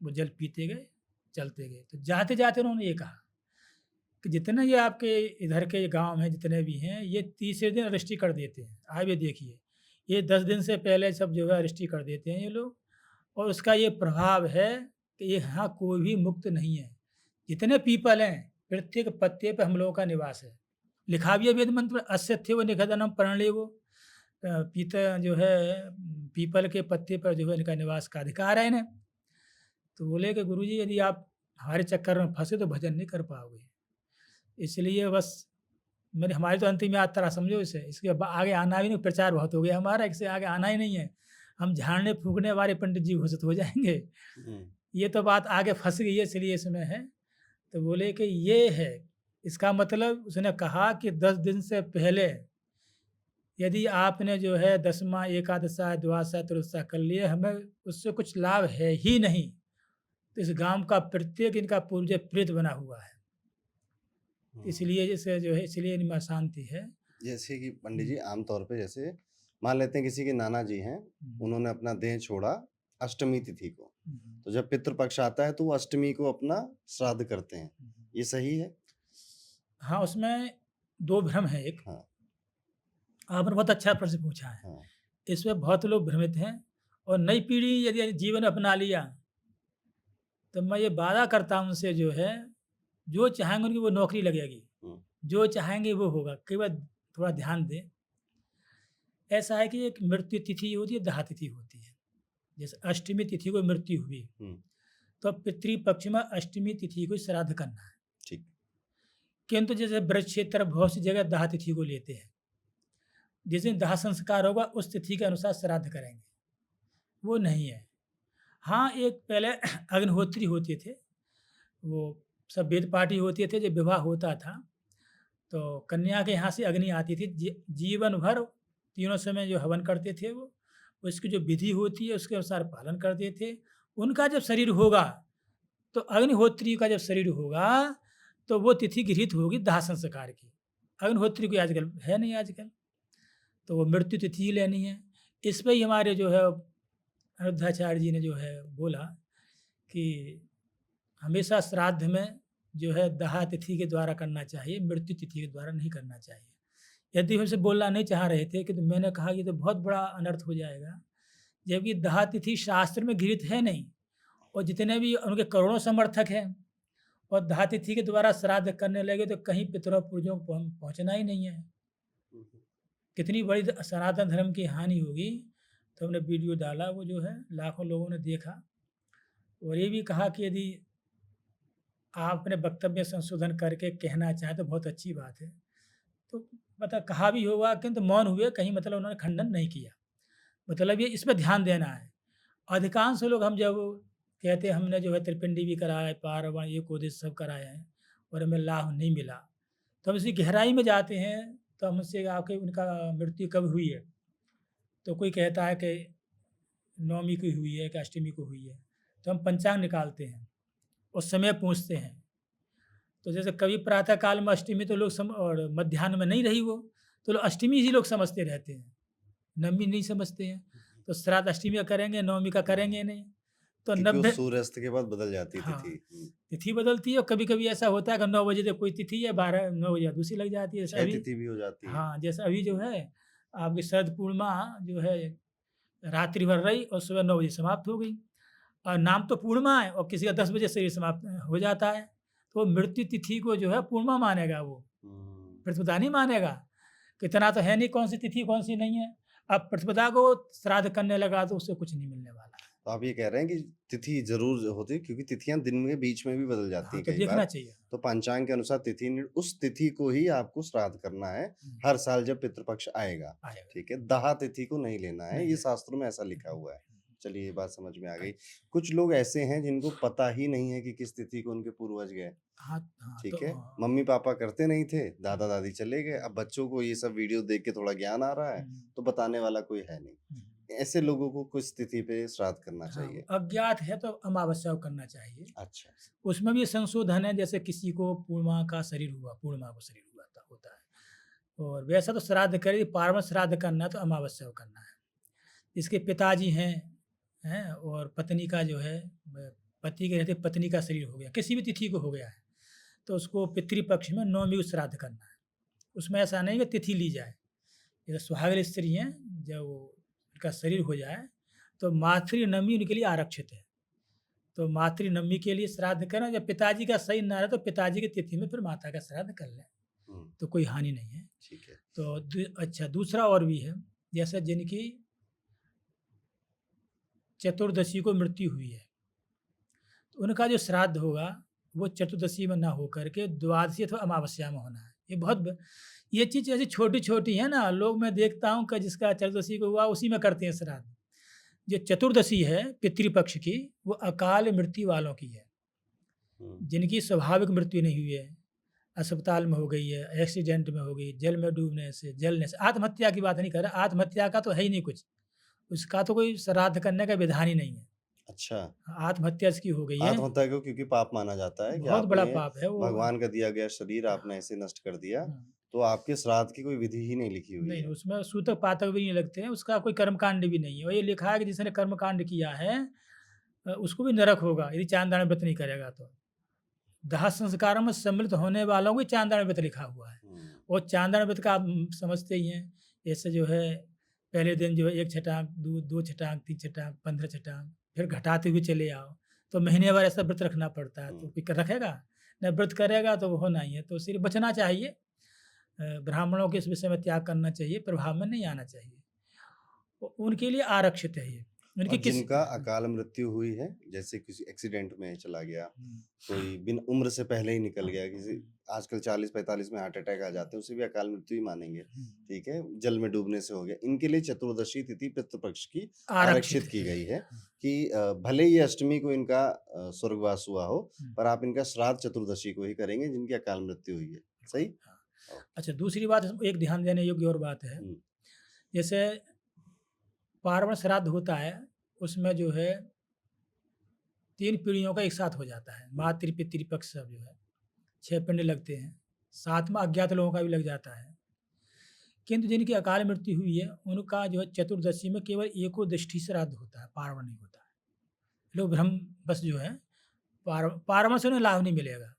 वो जल पीते गए, चलते गए। तो जाते-जाते उन्होंने ये कहा कि जितने ये आपके इधर के गाँव हैं, जितने भी हैं, ये तीसरे दिन अरेस्टी कर देते हैं। आप ये देखिए, ये 10 दिन से पहले सब जो है अरेस्टी कर देते हैं ये लोग, और उसका ये प्रभाव है कि यहाँ कोई भी मुक्त नहीं है। जितने पीपल हैं, प्रत्येक पत्ते पे हम लोगों का निवास है। लिखा भी है वेद मंत्र में, अस्यथ्यो निषदनम पर्णलेवो। पीता जो है पीपल के पत्ते पर जो है इनका निवास का अधिकार है इन्हें। तो बोले कि गुरुजी यदि आप हमारे चक्कर में फँसे तो भजन नहीं कर पाओगे। इसलिए बस मेरे हमारी तो अंतिम यात्रा समझो इसे, इसके आगे आना भी नहीं, प्रचार बहुत हो गया हमारा, इससे आगे आना ही नहीं है। हम झाड़ने फूँकने वाले पंडित जी घोषित हो जाएँगे। हुँ। ये तो बात आगे फँस गई है, इसलिए इसमें है। तो बोले कि ये है, इसका मतलब उसने कहा कि 10 दिन से पहले यदि आपने जो है दसवाँ, एकादशा, द्वादशा, त्रयोदशा कर लिए, हमें उससे कुछ लाभ है ही नहीं। तो इस गाँव का प्रत्येक इनका पूर्वज प्रेत बना हुआ है। हुँ। इसलिए जैसे जो है इसलिए इनमें अशांति है। जैसे कि पंडित हुँ, जी आम तौर पे जैसे मान लेते हैं किसी के नाना जी हैं, हुँ, उन्होंने अपना देह छोड़ा अष्टमी तिथि को। हुँ, तो जब पितृ पक्ष आता है तो वो अष्टमी को अपना श्राद्ध करते हैं। हुँ। ये सही है? हाँ, उसमें 2 भ्रम है एक। हाँ, आपने बहुत अच्छा प्रश्न पूछा है। हाँ। इसमें बहुत लोग भ्रमित हैं और नई पीढ़ी यदि जीवन अपना लिया, तो मैं ये वादा करता हूँ उनसे जो है, जो चाहेंगे उनकी वो नौकरी लगेगी। हुँ, जो चाहेंगे वो होगा। केवल थोड़ा ध्यान दें। ऐसा है कि एक मृत्यु तिथि होती है, दाह तिथि होती है। जैसे अष्टमी तिथि को मृत्यु हुई, हुँ, तो पितृपक्ष में अष्टमी तिथि को श्राद्ध करना है। ठीक। किंतु जैसे ब्रज क्षेत्र बहुत सी जगह दाह तिथि को लेते हैं। जिस दिन दाह संस्कार होगा उस तिथि के अनुसार श्राद्ध करेंगे, वो नहीं है। हाँ, एक पहले अग्निहोत्री होते थे, वो सब वेद पाठी होते थे, जब विवाह होता था तो कन्या के यहाँ से अग्नि आती थी, जीवन भर तीनों समय जो हवन करते थे वो, उसकी जो विधि होती है उसके अनुसार पालन करते थे। उनका जब शरीर होगा, तो अग्निहोत्री का जब शरीर होगा, तो वो तिथि गृहीत होगी दाह संस्कार की। अग्निहोत्री कोई आजकल है नहीं आजकल, तो वो मृत्यु तिथि ही लेनी है। इस पे ही हमारे जो है अयोध्याचार्य जी ने जो है बोला कि हमेशा श्राद्ध में जो है दाह तिथि के द्वारा करना चाहिए, मृत्यु तिथि के द्वारा नहीं करना चाहिए। यदि हमसे बोलना नहीं चाह रहे थे कि तो मैंने कहा ये तो बहुत बड़ा अनर्थ हो जाएगा, जबकि दाह तिथि शास्त्र में गृहीत है नहीं, और जितने भी उनके करोड़ों समर्थक हैं और दाह तिथि के द्वारा श्राद्ध करने लगे तो कहीं पितरों पूर्वजों को पहुँचना ही नहीं है। हुँ, हुँ। कितनी बड़ी सनातन धर्म की हानि होगी। तो हमने वीडियो डाला, वो जो है लाखों लोगों ने देखा और ये भी कहा कि यदि आप अपने वक्तव्य में संशोधन करके कहना चाहें तो बहुत अच्छी बात है। तो मतलब कहा भी होगा किंतु मौन हुए, कहीं मतलब उन्होंने खंडन नहीं किया। मतलब ये इस पे ध्यान देना है। अधिकांश लोग हम जब कहते हैं हमने जो है त्रिपिंडी भी कराया है, पारवण, एकोदश सब कराए हैं और हमें लाभ नहीं मिला, तो हम इसकी गहराई में जाते हैं, तो हम उससे आके उनका मृत्यु कब हुई है, तो कोई कहता है कि नवमी को हुई है कि अष्टमी को हुई है, तो हम पंचांग निकालते हैं, उस समय पूछते हैं। तो जैसे कभी प्रातः काल में अष्टमी तो लोग और मध्याह्न में नहीं रही वो, तो लोग अष्टमी ही लोग समझते रहते हैं, नवमी नहीं समझते हैं। तो श्राद्ध अष्टमी का करेंगे, नवमी का हाँ, करेंगे नहीं। तो क्योंकि वो 90 सूर्यास्त के बाद बदल जाती है तिथि। हाँ, हुँ, तिथि बदलती है और कभी-कभी ऐसा होता है कि 9 बजे तक कोई तिथि है, 12 9 बजे दूसरी लग जाती है। जैसे 6 अभी तिथि भी हो जाती है। हाँ, जैसे अभी जो है आपकी शरद पूर्णिमा जो है रात्रि भर रही और सुबह 9 बजे समाप्त हो गई। और नाम तो पूर्णिमा है और किसी का 10 बजे शरीर समाप्त हो जाता है। तो मृत्यु तिथि को जो है पूर्णिमा मानेगा वो, हुँ। प्रतिपदा नहीं मानेगा। तो इतना तो है नहीं कौन सी तिथि कौन सी नहीं है। अब प्रतिपदा को श्राद्ध करने लगा तो उससे कुछ नहीं मिलने वाला है। तो आप ये कह रहे हैं कि तिथि ज़रूर होती है क्योंकि तिथियाँ दिन के बीच में भी बदल जाती हाँ, हैं तो कई देखना बार। चाहिए। तो पंचांग के अनुसार तिथि उस तिथि को ही आपको श्राद्ध करना है, हुँ, हर साल जब पितृपक्ष आएगा, आएगा, ठीक है? दाह तिथि को नहीं लेना है, नहीं ये है। शास्त्रों में ऐसा हुँ, लिखा हुँ, हुआ है। हुँ। चलिए ये बात समझ में आ गई। अच्छा। कुछ लोग ऐसे हैं जिनको पता ही नहीं है कि किस तिथि को उनके पूर्वज गए, हाँ, हाँ, तो ठीक है? मम्मी-पापा करते नहीं थे, हुँ, दादा-दादी चले गए, अब बच्चों को ये सब वीडियो देख के थोड़ा ज्ञान आ रहा है, हुँ, तो बताने वाला कोई है नहीं। हुँ। ऐसे लोगों को किस तिथि पे श्राद्ध करना हाँ, चाहिए? अज्ञात है तो अमावस्या को करना चाहिए। अच्छा। उसमें भी संशोधन है, जैसे किसी को पूर्णिमा का शरीर हुआ, पूर्णिमा को शरीर हुआ था होता है। और वैसा तो श्राद्ध करे, पारवन श्राद्ध करना है तो अमावस्या को करना है। जिसके पिताजी हैं और पत्नी का जो है पति के रहते पत्नी का शरीर हो गया, किसी भी तिथि को हो गया है, तो उसको पितृपक्ष में नौमी को श्राद्ध करना है। उसमें ऐसा नहीं कि तिथि ली जाए। जैसे सुहागिन स्त्री हैं, जब वो उनका शरीर हो जाए, तो मातृ नवमी उनके लिए आरक्षित है। तो मातृनवमी के लिए श्राद्ध करें, जब पिताजी का सही ना रहे तो पिताजी की तिथि में फिर माता का श्राद्ध कर लें, हुँ, तो कोई हानि नहीं है। ठीक है। तो अच्छा, दूसरा और भी है, जैसे जिनकी चतुर्दशी को मृत्यु हुई है, तो उनका जो श्राद्ध होगा वो चतुर्दशी में ना होकर के द्वादशी अथवा अमावस्या में होना है। ये चीज़ ऐसी छोटी-छोटी है ना, लोग मैं देखता हूँ कि जिसका चतुर्दशी को हुआ उसी में करते हैं श्राद्ध। जो चतुर्दशी है पितृपक्ष की, वो अकाल मृत्यु वालों की है, हुँ, जिनकी स्वाभाविक मृत्यु नहीं हुई है, अस्पताल में हो गई है, एक्सीडेंट में हो गई, जल में डूबने से, जलने से। आत्महत्या की बात नहीं कर रहा, आत्महत्या का तो है ही नहीं कुछ, उसका तो कोई श्राद्ध करने का विधान ही नहीं है। अच्छा। आत्महत्या जिसकी हो गई है, आत्महत्या को क्योंकि पाप माना जाता है कि बहुत बड़ा आपने पाप है वो। भगवान का दिया गया शरीर आपने ऐसे नष्ट कर दिया, हाँ, तो आपके श्राद्ध की कोई विधि ही नहीं लिखी हुई नहीं, है। उसमें सूतक पातक भी नहीं लगते हैं, उसका कोई कर्मकांड भी नहीं है। और ये लिखा है कि जिसने कर्मकांड किया है उसको भी नरक होगा यदि चांदाना व्रत नहीं करेगा तो। दाह संस्कारों में सम्मिलित होने वालों को चांदाना व्रत लिखा हुआ है। हुँ, और चांदाना व्रत का आप समझते ही हैं, जैसे जो है पहले दिन जो है 1 छटाक, 2 छटाक, 3 छटाक, 15 छटाक, फिर घटाते हुए चले आओ। तो महीने भर ऐसा व्रत रखना पड़ता है, तो हुँ, कोई रखेगा? नहीं, व्रत करेगा तो वो होना ही है, तो इसलिए बचना चाहिए। ब्राह्मणों के इस विषय में त्याग करना चाहिए, प्रभाव में नहीं आना चाहिए। उनके लिए आरक्षित है ये। उनकी और किस जिनका अकाल मृत्यु हुई है, जैसे किसी एक्सीडेंट में चला गया, हुँ, कोई बिन उम्र से पहले ही निकल गया, किसी आजकल 40-45 में हार्ट अटैक आ जाते हैं, उसे भी अकाल मृत्यु ही मानेंगे, हुँ, ठीक है? जल में डूबने से हो गया। इनके लिए चतुर्दशी तिथि पितृपक्ष की आरक्षित आरक्षित की है। गई है हाँ, कि भले ही अष्टमी को इनका स्वर्गवास हुआ हो, हुँ, पर आप इनका श्राद्ध चतुर्दशी को ही करेंगे जिनकी अकाल मृत्यु हुई है। बिल्कुल, सही? हाँ। ओके। अच्छा, दूसरी बात इसमें एक ध्यान देने योग्य और बात है, हुँ, जैसे पार्वण श्राद्ध होता है, उसमें जो है 3 पीढ़ियों का एक साथ हो जाता है। हुँ, मातृ, पितृ पक्ष सब जो है, 6 पिंड लगते हैं, साथ में अज्ञात लोगों का भी लग जाता है। किंतु जिनकी अकाल मृत्यु हुई है, उनका जो है चतुर्दशी में केवल एकोदष्टि श्राद्ध होता है, पार्वण नहीं होता है। लोग भ्रम बस जो है, पार्वण से उन्हें लाभ नहीं मिलेगा।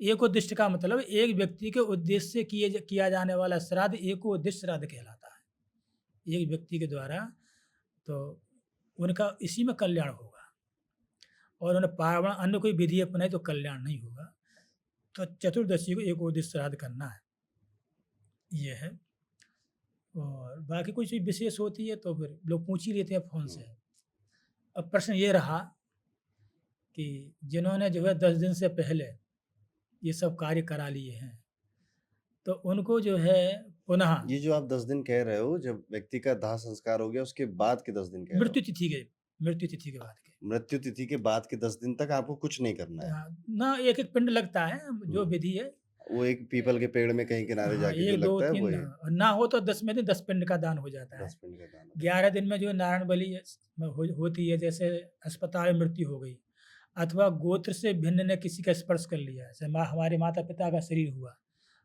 एकोद्दिष्ट का मतलब एक व्यक्ति के उद्देश्य से किया जाने वाला श्राद्ध एकोद्दिष्ट श्राद्ध कहलाता है। एक व्यक्ति के द्वारा, तो उनका इसी में कल्याण होगा। और उन्हें पार्वण अन्य कोई विधि अपनाई तो कल्याण नहीं होगा। तो चतुर्दशी को एकोद्दिष्ट श्राद्ध करना है, ये है। और बाकी कोई चीज़ विशेष होती है तो फिर लोग पूछ ही लेते हैं फ़ोन हुँ, से। अब प्रश्न ये रहा कि जिन्होंने जो है 10 दिन से पहले ये सब कार्य करा लिए हैं, तो उनको जो है पुनः ये जो आप 10 दिन कह रहे हो, जब व्यक्ति का दाह संस्कार हो गया, उसके बाद के 10 दिन कह रहे हो? मृत्यु तिथि के बाद के। मृत्यु तिथि के बाद के 10 दिन तक आपको कुछ नहीं करना है। ना एक-एक पिंड लगता है, जो हुँ, विधि है। वो एक पीपल के पेड़ में कहीं किनारे हाँ, जाके जो 1, 2, लगता है 3 वही ना हो तो 10वें दिन 10 पिंड का दान हो जाता है। 10 पिंड का दान होता 11 दिन में जो नारायण बलि होती है, जैसे अस्पताल में मृत्यु हो गई, अथवा गोत्र से भिन्न ने किसी का स्पर्श कर लिया, जैसे हमारे माता-पिता का शरीर हुआ।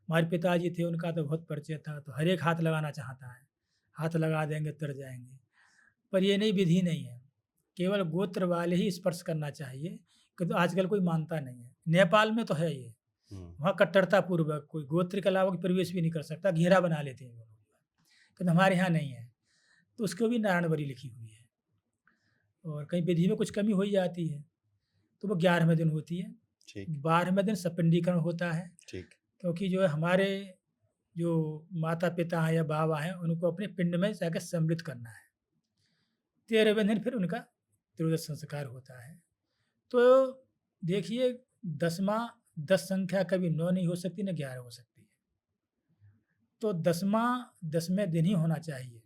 हमारे पिताजी थे, उनका तो बहुत परिचय था, तो हर एक हाथ लगाना चाहता है। हाथ लगा देंगे, तर जाएँगे। पर ये नहीं, विधि नहीं है। केवल गोत्र वाले ही स्पर्श करना चाहिए, किंतु आजकल कोई मानता नहीं है। नेपाल में तो है ये। है। हुँ, वहाँ कट्टरतापूर्वक कोई गोत्र के अलावा कोई प्रवेश भी नहीं कर सकता, घेरा बना लेते हैं वो लोग। किंतु हमारे यहाँ नहीं है, तो उसको भी नारायण बलि लिखी हुई है। और कहीं विधि में कुछ कमी हो ही जाती है, तो वो 11वें दिन होती है। ठीक, 12वें दिन सपिंडीकरण होता है, ठीक। क्योंकि जो है हमारे जो माता-पिता हैं या बाबा हैं, उनको अपने पिंड में जाकर सम्मिलित करना है। 13वें दिन फिर उनका त्रियोदश संस्कार होता है। तो देखिए, 10वाँ 10 संख्या कभी 9 नहीं हो सकती, ना 11 हो सकती है। तो 10वाँ 10वें दिन ही होना चाहिए।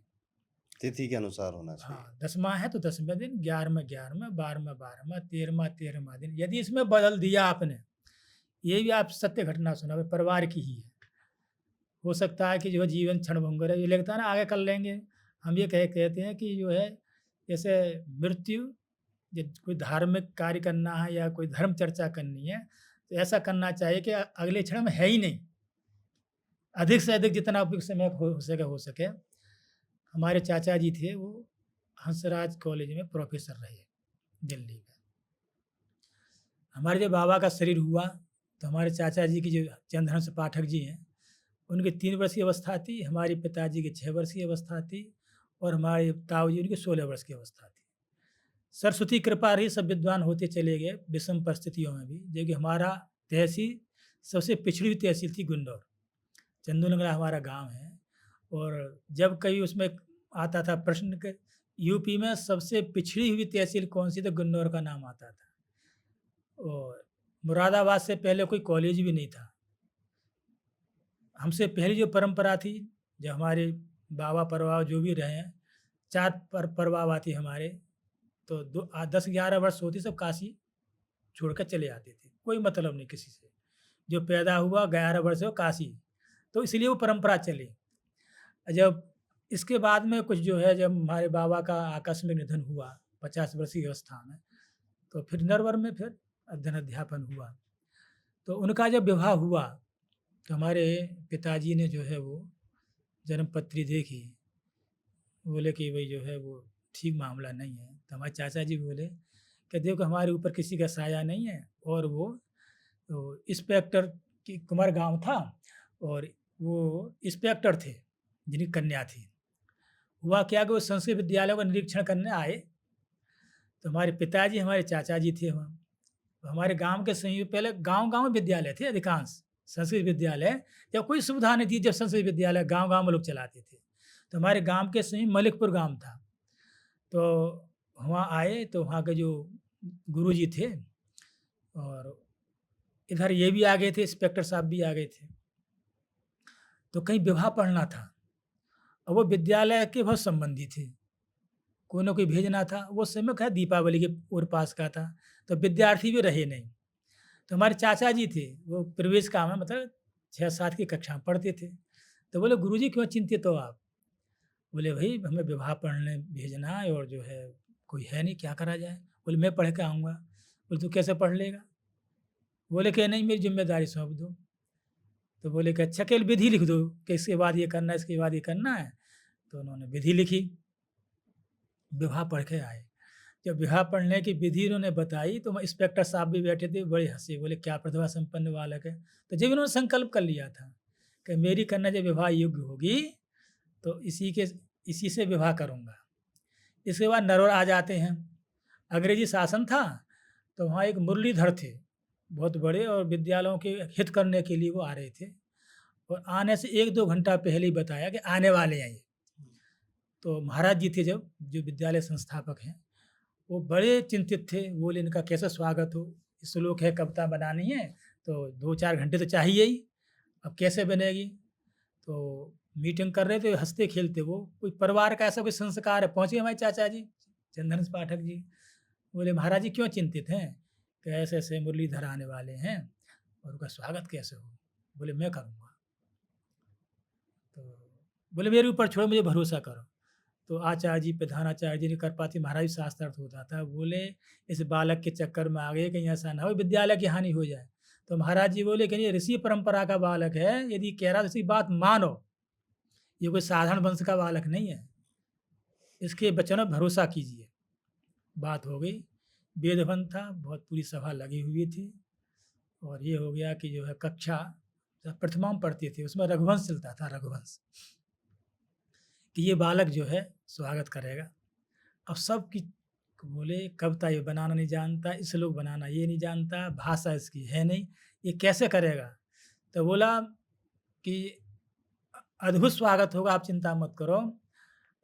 तिथि के अनुसार होना चाहिए। हाँ, 10वाँ है तो 10वें दिन, 11वाँ 11वाँ, 12वाँ 12वाँ, 13वाँ 13वाँ दिन। यदि इसमें बदल दिया आपने, ये भी आप सत्य घटना सुना, परिवार की ही है। हो सकता है कि जो है जीवन क्षणभंगुर है, ये लगता है ना आगे कर लेंगे। हम ये कहते हैं कि जो है, जैसे मृत्यु, जब कोई धार्मिक कार्य करना है या कोई धर्म चर्चा करनी है, तो ऐसा करना चाहिए कि अगले क्षण में है ही नहीं। अधिक से अधिक जितना उपयुक्त समय हो सके। हमारे चाचा जी थे, वो हंसराज कॉलेज में प्रोफेसर रहे, दिल्ली में। हमारे जब बाबा का शरीर हुआ, तो हमारे चाचा जी की जो चंद्रहंस पाठक जी हैं, उनकी 3 वर्ष की अवस्था थी, हमारे पिताजी की 6 वर्ष की अवस्था थी, और हमारे ताऊ जी उनकी 16 वर्ष की अवस्था थी। सरस्वती कृपा रही, सब विद्वान होते चले गए विषम परिस्थितियों में भी। जबकि हमारा तहसील सबसे पिछड़ी हुई तहसील थी गुन्नौर। चंदूनगरा हमारा गाँव है और जब कभी उसमें आता था प्रश्न कि यूपी में सबसे पिछड़ी हुई तहसील कौन-सी, तो गुन्नौर का नाम आता था। और मुरादाबाद से पहले कोई कॉलेज भी नहीं था। हमसे पहली जो परंपरा थी, जो हमारे बाबा परबाबा जो भी रहे हैं, 4 परबाबा थे हमारे, तो 10-11 वर्ष होते सब काशी छोड़कर चले आते थे। कोई मतलब नहीं किसी से। जो पैदा हुआ 11 वर्ष हो काशी, तो इसलिए वो परंपरा चली। जब इसके बाद में कुछ जो है, जब हमारे बाबा का आकस्मिक निधन हुआ 50 वर्ष की अवस्था में, तो फिर नरवर में फिर अध्ययन अध्यापन हुआ। तो उनका जब विवाह हुआ, तो हमारे पिताजी ने जो है वो जन्मपत्री देखी, बोले कि भई जो है वो ठीक मामला नहीं है। तो हमारे चाचा जी बोले कि देखो हमारे ऊपर किसी का साया नहीं है, और वो इंस्पेक्टर की कुमार गाँव था, और वो इंस्पेक्टर थे जिनकी कन्या थी। हुआ क्या कि वो संस्कृत विद्यालय का निरीक्षण करने आए, तो हमारे पिताजी, हमारे चाचा जी थे वहाँ। तो हमारे गाँव के समीप पहले गाँव-गाँव में विद्यालय थे अधिकांश, संस्कृत विद्यालय। जब कोई सुविधा नहीं थी, जब संस्कृत विद्यालय गाँव-गाँव में लोग चलाते थे। तो हमारे गाँव के समीप मलिकपुर गाँव था। तो वहाँ आए, तो वहाँ के जो गुरुजी थे, और इधर ये भी आ गए थे, इंस्पेक्टर साहब भी आ गए थे। तो कहीं विवाह पढ़ना था, और वो विद्यालय के बहुत संबंधी थे। कोई ना कोई भेजना था। वो समय क्या दीपावली के और पास का था, तो विद्यार्थी भी रहे नहीं। तो हमारे चाचा जी थे, वो प्रवेश का में मतलब 6-7 की कक्षा में पढ़ते थे। तो बोले, "गुरुजी क्यों चिंतित हो आप?" बोले, "भई हमें विवाह पढ़ने भेजना है, और जो है कोई है नहीं, क्या करा जाए?" बोले, "मैं पढ़ के आऊँगा।" बोले, "तू कैसे पढ़ लेगा?" बोले कि, "नहीं, मेरी ज़िम्मेदारी सौंप दो।" तो बोले कि, "अच्छा केवल विधि लिख दो कि इसके बाद ये करना है, इसके बाद ये करना है।" तो उन्होंने विधि लिखी, विवाह पढ़ के आए। जब विवाह पढ़ने की विधि उन्होंने बताई, तो वहाँ इंस्पेक्टर साहब भी बैठे थे, बड़े हँसे, बोले, "क्या प्रतिभा संपन्न बालक है।" तो जब इन्होंने संकल्प कर लिया था कि मेरी कन्या जब विवाह योग्य होगी, तो इसी से विवाह करूँगा। इसके बाद नरवर आ जाते हैं। अंग्रेजी शासन था, तो वहाँ एक मुरलीधर थे, बहुत बड़े, और विद्यालयों के हित करने के लिए वो आ रहे थे, और आने से 1-2 घंटा पहले ही बताया कि आने वाले हैं ये। तो महाराज जी थे जब, जो विद्यालय संस्थापक हैं, वो बड़े चिंतित थे। बोले, इनका कैसे स्वागत हो? श्लोक है, कविता बनानी है, तो 2-4 घंटे तो चाहिए ही, अब कैसे बनेगी? तो मीटिंग कर रहे थे, हँसते-खेलते वो, कोई परिवार का ऐसा कोई संस्कार है। पहुँचे हमारे चाचा जी, चंदन पाठक जी। बोले, "महाराज जी क्यों चिंतित हैं?" कि ऐसे-ऐसे मुरलीधर आने वाले हैं, और उनका स्वागत कैसे हो? बोले, "मैं करूँगा।" तो बोले, "मेरे ऊपर छोड़ो, मुझे भरोसा करो।" तो आचार्य जी, प्रधानाचार्य जी ने कृपा थी, महाराज शास्त्रार्थ होता था। बोले, "इस बालक के चक्कर में आ गए, कहीं ऐसा ना हो विद्यालय की हानि हो जाए।" तो महाराज जी बोले कि, "ये ऋषि परंपरा का बालक है, यदि कह रहा है तो इसकी बात मानो। ये कोई साधारण वंश का बालक नहीं है। इसके वचनों पर भरोसा कीजिए।" बात हो गई। वेदवन था, बहुत पूरी सभा लगी हुई थी, और ये हो गया कि जो है कक्षा प्रथमा में पढ़ते थे, उसमें रघुवंश चलता था, रघुवंश, कि ये बालक जो है स्वागत करेगा। अब सब की बोले, कविता ये बनाना नहीं जानता, श्लोक बनाना ये नहीं जानता, भाषा इसकी है नहीं, ये कैसे करेगा? तो बोला कि अद्भुत स्वागत होगा, आप चिंता मत करो।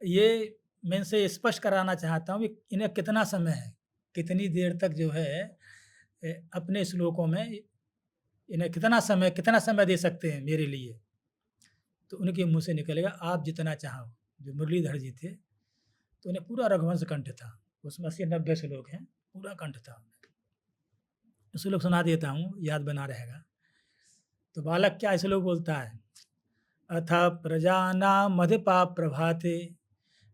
ये मैं इनसे स्पष्ट कराना चाहता हूँ कि इन्हें कितना समय है, कितनी देर तक जो है अपने श्लोकों में इन्हें कितना समय दे सकते हैं मेरे लिए? तो उनके मुँह से निकलेगा, "आप जितना चाहो।" जो मुरलीधर जी थे, तो उन्हें पूरा रघुवंश कंठ था। उसमें 80-90 श्लोक हैं, पूरा कंठ था। श्लोक सुना देता हूँ, याद बना रहेगा। तो बालक क्या श्लोक बोलता है? "अथ प्रजानामधिपा प्रभाते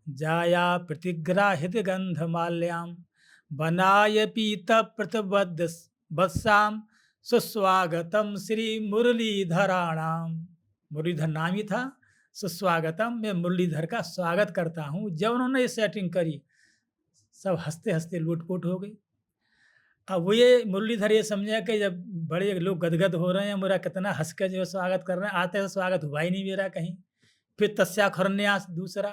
जाया प्रतिग्राहित गंधमाल्यां बनाय पीतपृतवद् वत्सां सुस्वागतम श्री मुरलीधराणाम।" मुरलीधर नाम ही था। सुस्वागतम, मैं मुरलीधर का स्वागत करता हूँ। जब उन्होंने ये सेटिंग करी, सब हँसते-हँसते लोट-पोट हो गए। अब वो ये मुरलीधर ये समझे कि जब बड़े लोग गदगद हो रहे हैं, मेरा कितना हँस के जो है स्वागत कर रहे हैं, आते से स्वागत हुआ ही नहीं मेरा कहीं। फिर तस्याखरन्यास दूसरा,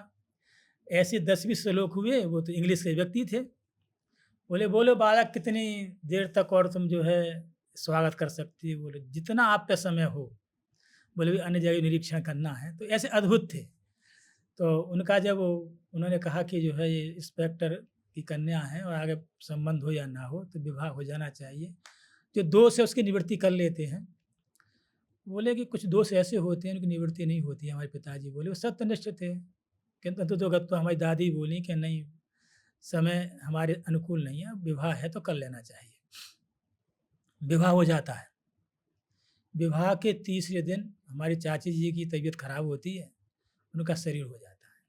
ऐसे 10-20 श्लोक हुए, वो तो इंग्लिश के व्यक्ति थे। बोले, "बोलो बालक कितनी देर तक और तुम जो है स्वागत कर सकती हो?" बोले, "जितना आप पे समय हो।" बोले, "भी अन्य जगह निरीक्षण करना है।" तो ऐसे अद्भुत थे। तो उनका जब उन्होंने कहा कि जो है ये इंस्पेक्टर की कन्या है और आगे संबंध हो या ना हो तो विवाह हो जाना चाहिए। जो दोष है उसकी निवृत्ति कर लेते हैं। बोले कि कुछ दोष ऐसे होते हैं उनकी निवृत्ति नहीं होती है। हमारे पिताजी बोले वो सत्यनिष्ठ थे। किंतु तो हमारी दादी बोली कि नहीं, समय हमारे अनुकूल नहीं है, विवाह है तो कर लेना चाहिए। विवाह हो जाता है। विवाह के तीसरे दिन हमारी चाची जी की तबीयत खराब होती है, उनका शरीर हो जाता है।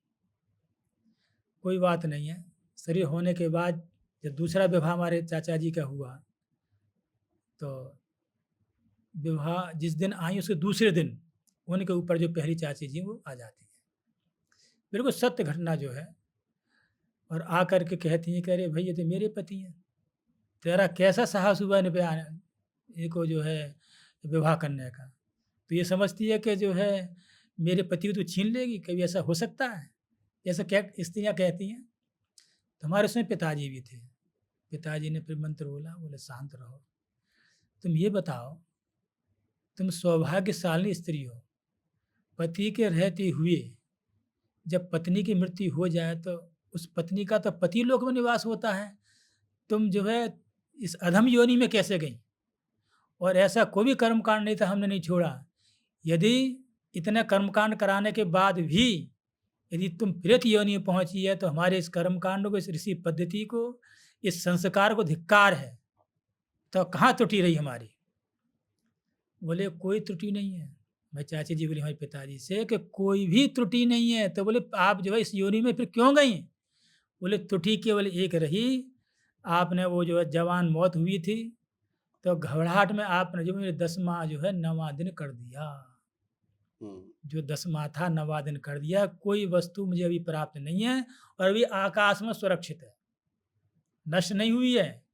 कोई बात नहीं है, शरीर होने के बाद जब दूसरा विवाह हमारे चाचा जी का हुआ, तो विवाह जिस दिन आई उसके दूसरे दिन उनके ऊपर जो पहली चाची जी वो आ जाती हैं। बिल्कुल सत्य घटना जो है, और आ कर के कहती हैं कि अरे भई ये तो मेरे पति हैं, तेरा कैसा साहस हुआ इन पे इनको जो है विवाह करने का? तो ये समझती है कि जो है मेरे पति को तो छीन लेगी, कभी ऐसा हो सकता है? ऐसा क्या स्त्रियाँ कहती हैं। तो हमारे उसमें पिताजी भी थे। पिताजी ने फिर मंत्र बोला, बोले शांत रहो। तुम ये बताओ, तुम सौभाग्यशाली स्त्री हो, पति के रहते हुए जब पत्नी की मृत्यु हो जाए तो उस पत्नी का तो पति लोक में निवास होता है। तुम जो है इस अधम योनि में कैसे गई? और ऐसा कोई भी कर्मकांड नहीं था हमने नहीं छोड़ा। यदि इतने कर्मकांड कराने के बाद भी यदि तुम प्रेत योनि में पहुँची है तो हमारे इस कर्मकांड को, इस ऋषि पद्धति को, इस संस्कार को धिक्कार है। तो कहाँ त्रुटि रही हमारी? बोले कोई त्रुटि नहीं है। मैं चाची जी बोली हमारे पिताजी से कि कोई भी त्रुटि नहीं है। तो बोले आप जो है इस योनि में फिर क्यों गई? बोले त्रुटि केवल एक रही, आपने वो जो है जवान मौत हुई थी, तो घबराहट में आपने जो मेरे 10वाँ जो है 9वाँ दिन कर दिया। हुँ। जो 10वाँ था 9वाँ दिन कर दिया। कोई वस्तु मुझे अभी प्राप्त नहीं है और अभी आकाश में सुरक्षित है, नष्ट नहीं हुई है।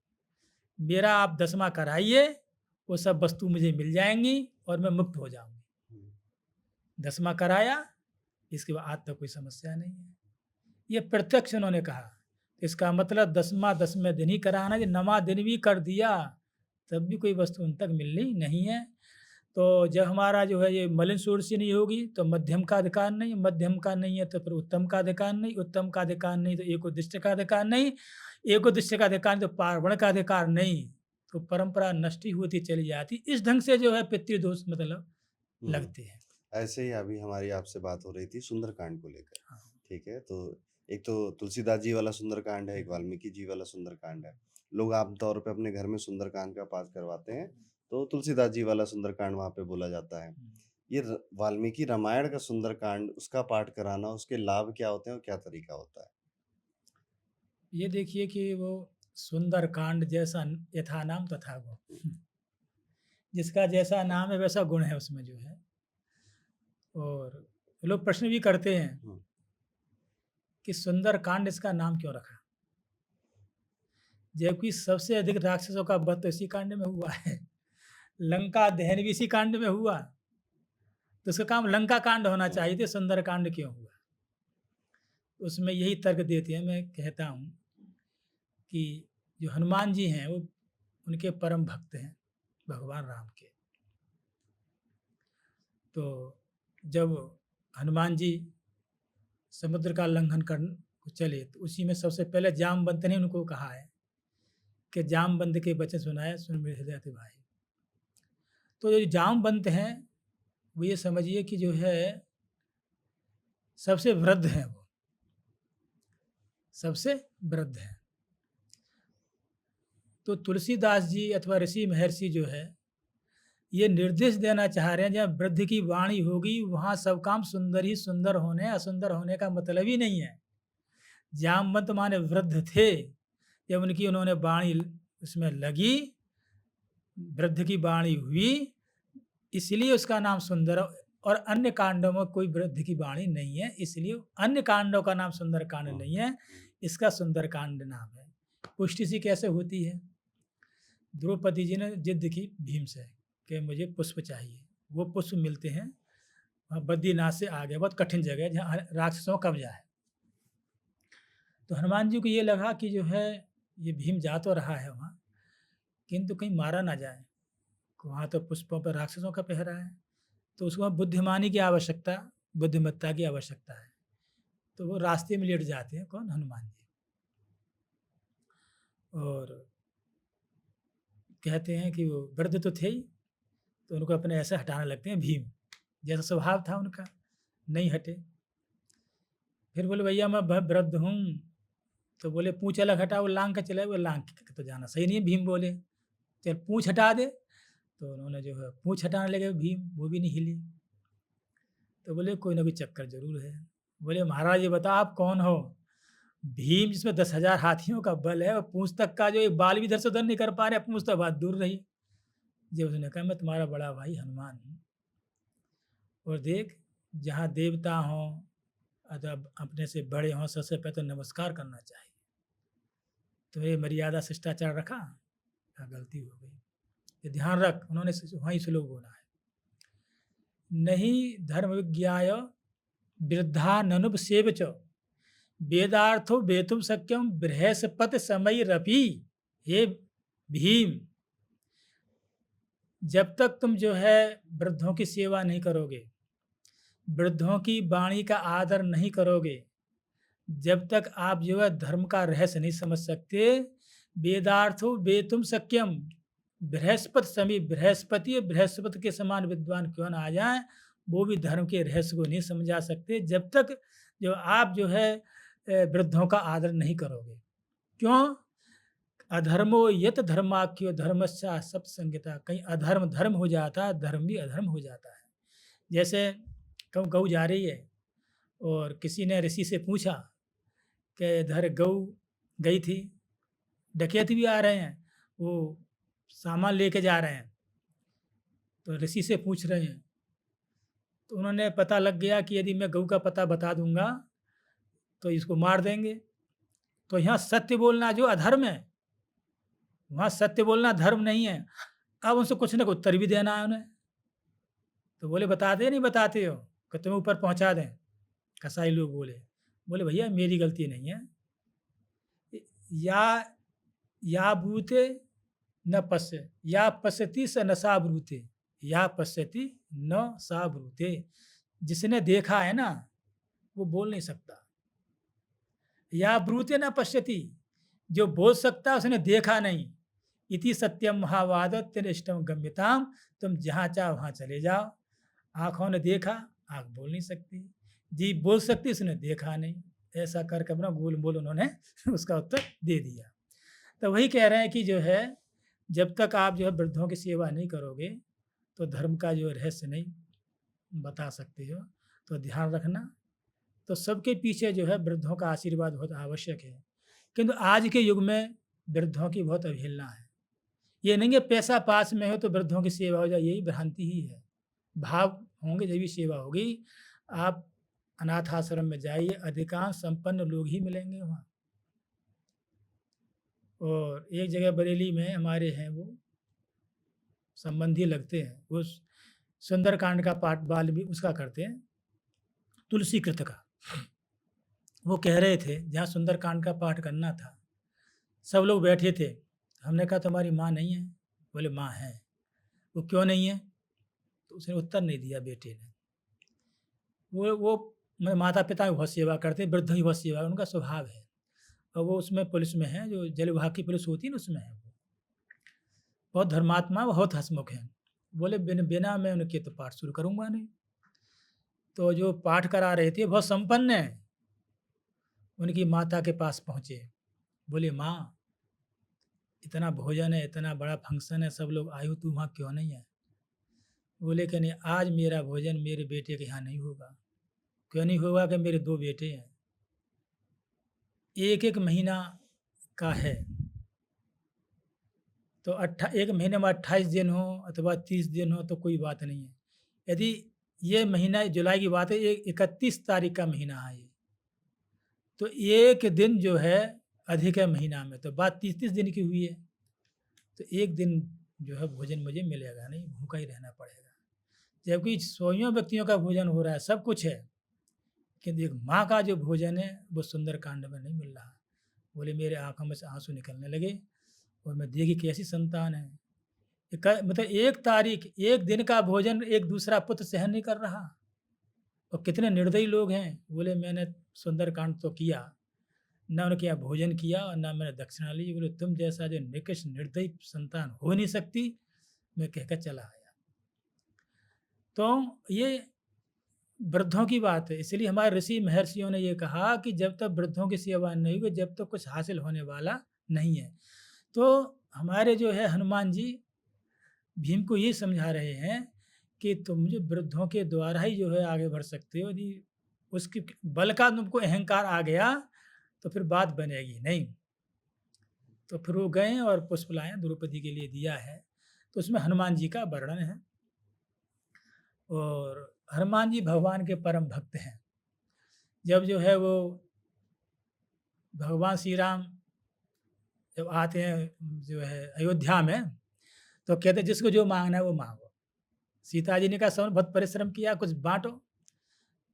मेरा आप 10वाँ कराइए, वो सब वस्तु मुझे मिल जाएँगी और मैं मुक्त हो जाऊँगी। हुँ। 10वाँ कराया, इसके बाद आज तक कोई समस्या नहीं है। ये प्रत्यक्ष उन्होंने कहा। इसका मतलब 10वाँ 10वें दिन ही कराना, ये 9वाँ दिन भी कर दिया, तब भी कोई वस्तु उन तक मिलनी नहीं है। तो जब हमारा जो है ये मलिन षोडशी नहीं होगी, तो मध्यम का अधिकार नहीं, मध्यम का नहीं है तो फिर उत्तम का अधिकार नहीं, उत्तम का अधिकार नहीं तो एकोद्दिष्ट का अधिकार नहीं, एकोद्दिष्ट का अधिकार नहीं तो पार्वण का अधिकार नहीं, तो परंपरा नष्ट ही होती चली जाती। इस ढंग से जो है पितृदोष मतलब हुँ। लगते हैं। ऐसे ही अभी हमारी आपसे बात हो रही थी सुंदरकांड को लेकर, हाँ। ठीक है? तो एक तो तुलसीदास जी वाला सुंदरकांड है, एक वाल्मीकि जी वाला सुंदरकांड है। लोग आम तौर पे अपने घर में सुंदरकांड का पाठ करवाते हैं, तो तुलसीदास जी वाला सुंदरकांड वहाँ पे बोला जाता है। हुँ। ये र वाल्मीकि रामायण का सुंदरकांड, उसका पाठ कराना, उसके लाभ क्या होते हैं और क्या तरीका होता है? ये देखिए कि वो सुंदरकांड जैसा यथा नाम तथा हुँ। गुण। जिसका जैसा नाम है वैसा गुण है उसमें जो है। और लोग प्रश्न भी करते हैं हुँ। कि सुंदरकांड इसका नाम क्यों रखा? जबकि सबसे अधिक राक्षसों का वध तो इसी कांड में हुआ है। लंका दहन भी इसी कांड में हुआ। तो उसका काम लंका कांड होना हुँ। चाहिए था, सुंदरकांड क्यों हुआ? उसमें यही तर्क देते हैं, मैं कहता हूँ कि जो हनुमान जी हैं वो उनके परम भक्त हैं, भगवान राम के। तो जब हनुमान जी समुद्र का लंघन कर को चले तो उसी में सबसे पहले जामवंत ने उनको कहा है कि जामवंत के वचन सुनाए सुन मेरे हृदय अति भाई। तो ये जो जामवंत हैं वो ये समझिए कि जो है सबसे वृद्ध हैं वो, सबसे वृद्ध हैं। तो तुलसीदास जी अथवा ऋषि महर्षि जो है ये निर्देश देना चाह रहे हैं जहाँ वृद्ध की वाणी होगी वहाँ सब काम सुंदर ही सुंदर होने, असुंदर होने का मतलब ही नहीं है। जामवंत माने वृद्ध थे, जब उनकी उन्होंने वाणी उसमें लगी, वृद्ध की वाणी हुई, इसलिए उसका नाम सुंदर। और अन्य कांडों में कोई वृद्ध की वाणी नहीं है, इसलिए अन्य कांडों का नाम सुंदर कांड हुँ। नहीं है, हुँ। इसका सुंदर कांड नाम है। पुष्टि सी कैसे होती है? द्रौपदी जी ने जिद की भीम से कि मुझे पुष्प चाहिए। वो पुष्प मिलते हैं बद्रीनाथ से आगे, बहुत कठिन जगह है जहाँ राक्षसों का कब्जा है। तो हनुमान जी को ये लगा कि जो है ये भीम जा तो रहा है वहाँ, किंतु कहीं मारा ना जाए। वहाँ तो पुष्पों पर राक्षसों का पहरा है, तो उसको बुद्धिमानी की आवश्यकता, बुद्धिमत्ता की आवश्यकता है। तो वो रास्ते में लेट जाते हैं, कौन? हनुमान जी। और कहते हैं कि वो वृद्ध तो थे ही, तो उनको अपने ऐसे हटाने लगते हैं भीम, जैसा स्वभाव था उनका, नहीं हटे। फिर बोले भैया मैं वृद्ध हूँ, तो बोले पूँछ अलग हटा, वो लांग के चले, वो लांग के तो जाना सही नहीं है, भीम बोले चल पूँछ हटा दे। तो उन्होंने जो है पूँछ हटाने लगे भीम, वो भी नहीं हिली। तो बोले कोई ना कोई चक्कर ज़रूर है। बोले महाराज ये बताओ आप कौन हो? भीम जिसमें 10,000 हाथियों का बल है और पूँछ तक का जो एक बाल भी इधर से उधर नहीं कर पा रहे, पूँछ तो बात दूर रही। जब उसने कहा मैं तुम्हारा बड़ा भाई हनुमान हूँ, और देख जहाँ देवता हों अथवा अपने से बड़े हों, सबसे पहले तो नमस्कार करना चाहिए। तो ये मर्यादा शिष्टाचार रखा, कहा गलती हो गई, ये ध्यान रख। उन्होंने वहीं श्लोक बोला है, नहीं धर्म विज्ञाय वृद्धा ननुपसेव च वेदार्थो वेतुम शक्यम बृहस्पति समय रपी। हे भीम, जब तक तुम जो है वृद्धों की सेवा नहीं करोगे, वृद्धों की वाणी का आदर नहीं करोगे, जब तक आप जो है धर्म का रहस्य नहीं समझ सकते, वेदार्थो वेतुम शक्यम, बृहस्पति समय, बृहस्पति बृहस्पति के समान विद्वान क्यों ना आ जाए, वो भी धर्म के रहस्य को नहीं समझा सकते जब तक जो आप जो है वृद्धों का आदर नहीं करोगे। क्यों? अधर्मो यत धर्माख्यो धर्मस्या सब संहिता, कहीं अधर्म धर्म हो जाता है, धर्म भी अधर्म हो जाता है। जैसे कहूँ गऊ जा रही है और किसी ने ऋषि से पूछा कि इधर गऊ गई थी, डकैत भी आ रहे हैं, वो सामान लेके जा रहे हैं, तो ऋषि से पूछ रहे हैं। तो उन्होंने पता लग गया कि यदि मैं गऊ का पता बता दूंगा तो इसको मार देंगे। तो यहाँ सत्य बोलना जो अधर्म है, वहाँ सत्य बोलना धर्म नहीं है। अब उनसे कुछ ना कुछ उत्तर भी देना है उन्हें। तो बोले बताते नहीं बताते हो कि तुम्हें ऊपर पहुँचा दें। कसाई लोग बोले, बोले भैया मेरी गलती नहीं है। या या ब्रूते न पश्य, या पश्यति स न सा ब्रूते, या पश्यति न सा ब्रूते। जिसने देखा है ना वो बोल नहीं सकता। या ब्रूते न पश्यति, जो बोल सकता है उसने देखा नहीं। इति सत्यम महावाद तिष्ठम गम्यताम, तुम जहाँ चाहो वहाँ चले जाओ। आँखों ने देखा, आँख बोल नहीं सकती, जीभ बोल सकती, उसने देखा नहीं। ऐसा करके अपना गोल मोल उन्होंने उसका उत्तर दे दिया। तो वही कह रहे हैं कि जो है जब तक आप जो है वृद्धों की सेवा नहीं करोगे तो धर्म का जो रहस्य नहीं बता सकते हो। तो ध्यान रखना। तो सबके पीछे जो है वृद्धों का आशीर्वाद बहुत आवश्यक है, किंतु आज के युग में वृद्धों की बहुत अवहेलना है। ये नहीं कि पैसा पास में हो तो वृद्धों की सेवा हो जाए, यही भ्रांति ही है। भाव होंगे जब भी सेवा होगी। आप अनाथ आश्रम में जाइए, अधिकांश संपन्न लोग ही मिलेंगे वहाँ। और एक जगह बरेली में हमारे हैं, वो संबंधी लगते हैं, वो सुंदरकांड का पाठ बाल भी उसका करते हैं, तुलसी कृत का। वो कह रहे थे जहाँ सुंदरकांड का पाठ करना था, सब लोग बैठे थे। हमने कहा तुम्हारी माँ नहीं है? बोले माँ है। वो क्यों नहीं है? तो उसने उत्तर नहीं दिया बेटे ने। वो माता पिता की बहुत सेवा करते, वृद्ध की बहुत सेवा, उनका स्वभाव है। और वो उसमें पुलिस में है, जो जल विभाग की पुलिस होती है ना, उसमें है। वो बहुत धर्मात्मा, बहुत हंसमुख हैं। बोले बिना मैं उनके तो पाठ शुरू करूँगा नहीं। तो जो पाठ करा रहे थे बहुत संपन्न है, उनकी माता के पास पहुँचे। बोले माँ इतना भोजन है, इतना बड़ा फंक्शन है, सब लोग आए हो, तू वहाँ क्यों नहीं है? बोले कि नहीं आज मेरा भोजन मेरे बेटे के यहाँ नहीं होगा। क्यों नहीं होगा? कि मेरे 2 बेटे हैं, एक महीना का है, तो 1 महीने में 28 दिन हो अथवा 30 दिन हो तो कोई बात नहीं है। यदि ये महीना जुलाई की बात है, ये 31 तारीख का महीना है ये, तो 1 दिन जो है अधिक है महीना में, तो बात 30-30 दिन की हुई है। तो 1 दिन जो है भोजन मुझे मिलेगा नहीं, भूखा ही रहना पड़ेगा। जबकि सौयों व्यक्तियों का भोजन हो रहा है, सब कुछ है, किंतु एक माँ का जो भोजन है वो सुंदरकांड में नहीं मिल रहा। बोले मेरे आँखों में से आँसू निकलने लगे और मैं देखी कैसी संतान है। मतलब एक तारीख, एक दिन का भोजन एक दूसरा पुत्र सहन नहीं कर रहा। और कितने निर्दयी लोग हैं। बोले मैंने सुंदरकांड तो किया, ना उनके यहाँ भोजन किया और ना मैंने दक्षिणा ली। बोले तुम जैसा जो निकृष्ट निर्दयी संतान हो नहीं सकती। मैं कहकर चला आया। तो ये वृद्धों की बात है। इसलिए हमारे ऋषि महर्षियों ने ये कहा कि जब तक वृद्धों की सेवा नहीं होगी, जब तक कुछ हासिल होने वाला नहीं है। तो हमारे जो है हनुमान जी भीम को ये समझा रहे हैं कि तुम जो वृद्धों के द्वारा ही जो है आगे बढ़ सकते हो। यदि उसके बल का तुमको अहंकार आ गया तो फिर बात बनेगी नहीं। तो फिर वो गए और पुष्प लाए, द्रौपदी के लिए दिया है। तो उसमें हनुमान जी का वर्णन है। और हनुमान जी भगवान के परम भक्त हैं। जब जो है वो भगवान श्री राम जब आते हैं जो है अयोध्या में, तो कहते हैं जिसको जो मांगना है वो मांगो। सीता जी ने कहा सब बहुत परिश्रम किया, कुछ बांटो।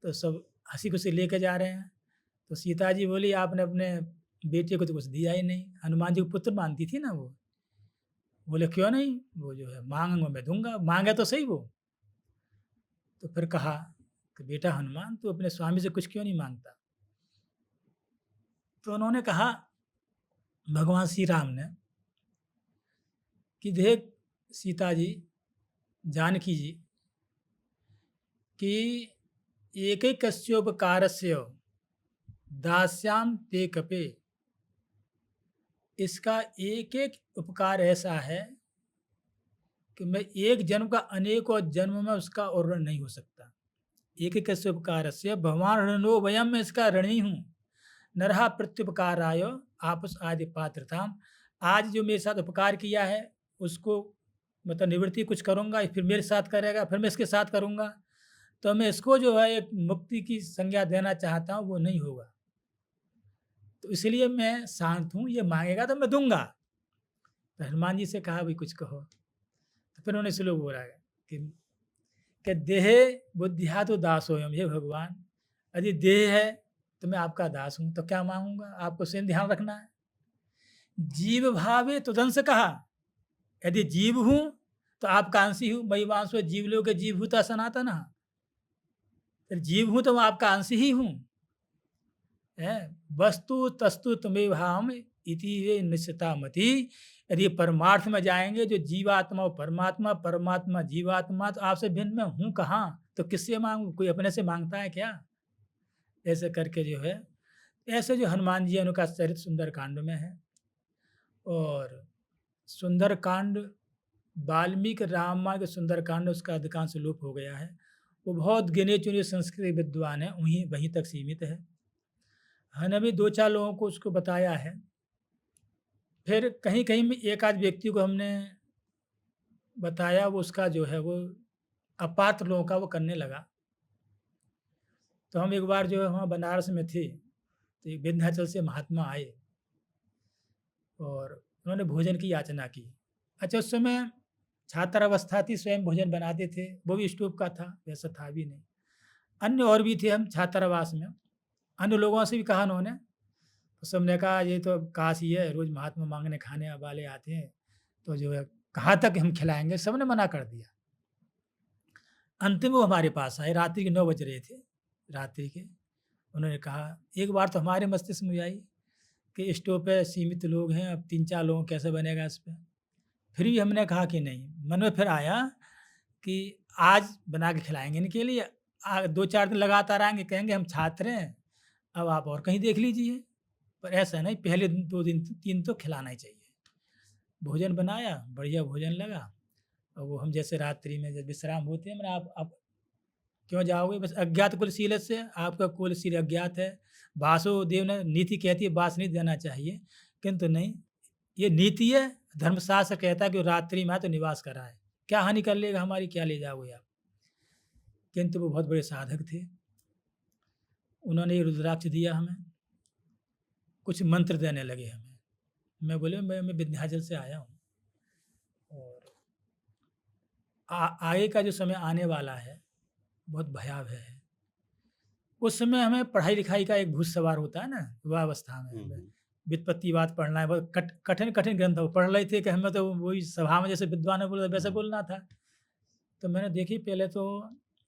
तो सब हंसी खुशी लेके जा रहे हैं। तो सीता जी बोली आपने अपने बेटे को तो कुछ दिया ही नहीं। हनुमान जी को पुत्र मानती थी ना वो। बोले क्यों नहीं, वो जो है मांगूंगा मैं दूंगा, मांगे तो सही वो। तो फिर कहा कि बेटा हनुमान तू अपने स्वामी से कुछ क्यों नहीं मांगता। तो उन्होंने कहा भगवान श्री राम ने कि देख सीता जी, जानकी जी, कि एकैकस्योपकारस्य दास्याम ते कपे। इसका एक एक उपकार ऐसा है कि मैं एक जन्म का अनेकों जन्म में उसका और ऋण नहीं हो सकता। एक एक उपकार से भगवान ऋणो वयम, में इसका ऋणी हूँ। नरहा प्रत्युपकाराय आपस आदि पात्रताम। आज जो मेरे साथ उपकार किया है उसको मतलब निवृत्ति कुछ करूँगा, फिर मेरे साथ करेगा, फिर मैं इसके साथ करूँगा। तो मैं इसको जो है एक मुक्ति की संज्ञा देना चाहता हूँ, वो नहीं होगा। तो इसलिए मैं शांत हूँ, ये मांगेगा तो मैं दूंगा। तो हनुमान जी से कहा भाई कुछ कहो। तो फिर उन्होंने श्लोक बोला है कि देहे बुद्धिया तो दास हो हे भगवान। यदि देह है तो मैं आपका दास हूँ, तो क्या मांगूंगा, आपको स्वयं ध्यान रखना है। जीव भावे तुदंश कहा, यदि जीव हूँ तो आपका अंशी हूँ। मई वांसो जीव लोग जीव भूता सनातन। जीव हूँ तो मैं आपका अंश ही हूँ। वस्तु तस्तु तुम्हें भाम इति वे निश्चिता मति। यदि परमार्थ में जाएंगे, जो जीवात्मा और परमात्मा, परमात्मा जीवात्मा, तो आपसे भिन्न मैं हूँ कहाँ। तो किससे मांगू, कोई अपने से मांगता है क्या। ऐसे करके जो है, ऐसे जो हनुमान जी उनका चरित्र सुंदर कांड में है। और सुंदर कांड वाल्मीकि रामायण के सुंदर कांड उसका अधिकांश लोप हो गया है। वो बहुत गिने चुने संस्कृत विद्वान है, वहीं तक सीमित है। हमने भी 2-4 लोगों को उसको बताया है। फिर कहीं-कहीं में एक आध व्यक्ति को हमने बताया, वो उसका जो है वो अपात्र लोगों का वो करने लगा। तो हम एक बार जो है वहाँ बनारस में थे, तो एक विंध्याचल से महात्मा आए और उन्होंने भोजन की याचना की। अच्छा उस समय छात्रावस्था थी, स्वयं भोजन बनाते थे, वो भी स्टोव का था, वैसा था भी नहीं। अन्य और भी थे, हम छात्रावास में, अन्य लोगों से भी कहा उन्होंने। तो सबने कहा ये तो काश ही है, रोज़ महात्मा माँगने खाने वाले आते हैं, तो जो है कहाँ तक हम खिलाएँगे, सबने मना कर दिया। अंतिम वो हमारे पास आए, रात्रि के 9 बज रहे थे, रात्रि के। उन्होंने कहा एक बार तो हमारे मस्तिष्क में आई कि स्टोव पे सीमित लोग हैं, अब 3-4 लोगों कैसे बनेगा इस पे। फिर भी हमने कहा कि नहीं, मन में फिर आया कि आज बना के खिलाएँगे इनके लिए। 2-4 दिन लगातार आएँगे, कहेंगे हम छात्र हैं, अब आप और कहीं देख लीजिए। पर ऐसा नहीं, पहले 2 दिन 3 तो खिलाना ही चाहिए। भोजन बनाया, बढ़िया भोजन लगा। और वो हम जैसे रात्रि में जब विश्राम होते हैं, मैंने आप क्यों जाओगे, बस अज्ञात कुलशील से, आपका कुलशील अज्ञात है। वासुदेव ने नीति कहती है बास नहीं देना चाहिए, किंतु नहीं, ये नीति है। धर्मशास्त्र कहता है कि रात्रि में आए तो निवास कराए। क्या हानि कर लेगा हमारी, क्या ले जाओगे आप। किंतु वो बहुत बड़े साधक थे। उन्होंने ये रुद्राक्ष दिया हमें, कुछ मंत्र देने लगे हमें। मैं बोले मैं विंध्याचल से आया हूँ और आगे का जो समय आने वाला है बहुत भयावह है। उस समय हमें पढ़ाई लिखाई का एक भूत सवार होता है ना, युवावस्था में हुँ, हमें हुँ। व्युत्पत्तिवाद पढ़ना है, बहुत कठिन ग्रंथ है। वो पढ़ रहे थे कि हमें तो वही सभा में जैसे विद्वान ने बोला वैसे बोलना था। तो मैंने देखी पहले तो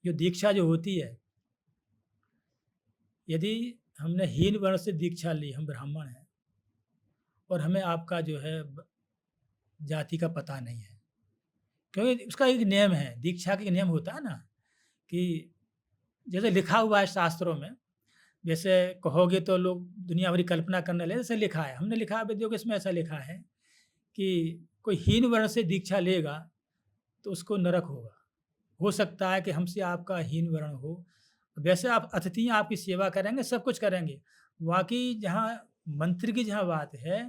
जो दीक्षा जो होती है, यदि हमने हीन वर्ण से दीक्षा ली, हम ब्राह्मण हैं और हमें आपका जो है जाति का पता नहीं है, क्योंकि उसका एक नियम है, दीक्षा का एक नियम होता है ना कि जैसे लिखा हुआ है शास्त्रों में, जैसे कहोगे तो लोग दुनिया भरी कल्पना करने लगे, जैसे लिखा है, हमने लिखा है वेदों के, इसमें ऐसा लिखा है कि कोई हीन वर्ण से दीक्षा लेगा तो उसको नरक होगा। हो सकता है कि हमसे आपका हीन वर्ण हो, वैसे आप अतिथि हैं, आपकी सेवा करेंगे, सब कुछ करेंगे। वाक़ई जहाँ मंत्र की जहाँ बात है,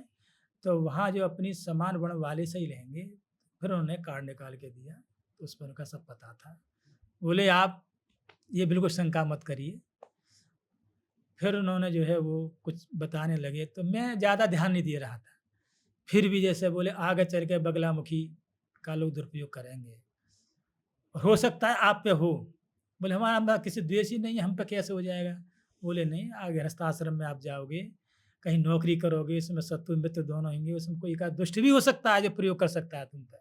तो वहाँ जो अपनी समान वर्ण वाले से ही रहेंगे। फिर उन्होंने कार्ड निकाल के दिया, तो उस पर उनका सब पता था। बोले, "आप ये बिल्कुल शंका मत करिए।" फिर उन्होंने जो है वो कुछ बताने लगे, तो मैं ज़्यादा ध्यान नहीं दे रहा था। फिर भी जैसे बोले, "आगे चल के बगलामुखी का लोग दुरुपयोग करेंगे। हो सकता है आप पे हो।" बोले, "हमारा ना किसी द्वेष ही नहीं है, हम पे कैसे हो जाएगा?" बोले, "नहीं, गृहस्थ आश्रम में आप जाओगे, कहीं नौकरी करोगे, इसमें शत्रु मित्र दोनों होंगे, उसमें कोई एकाध दुष्ट भी हो सकता है जो प्रयोग कर सकता है तुम पे।"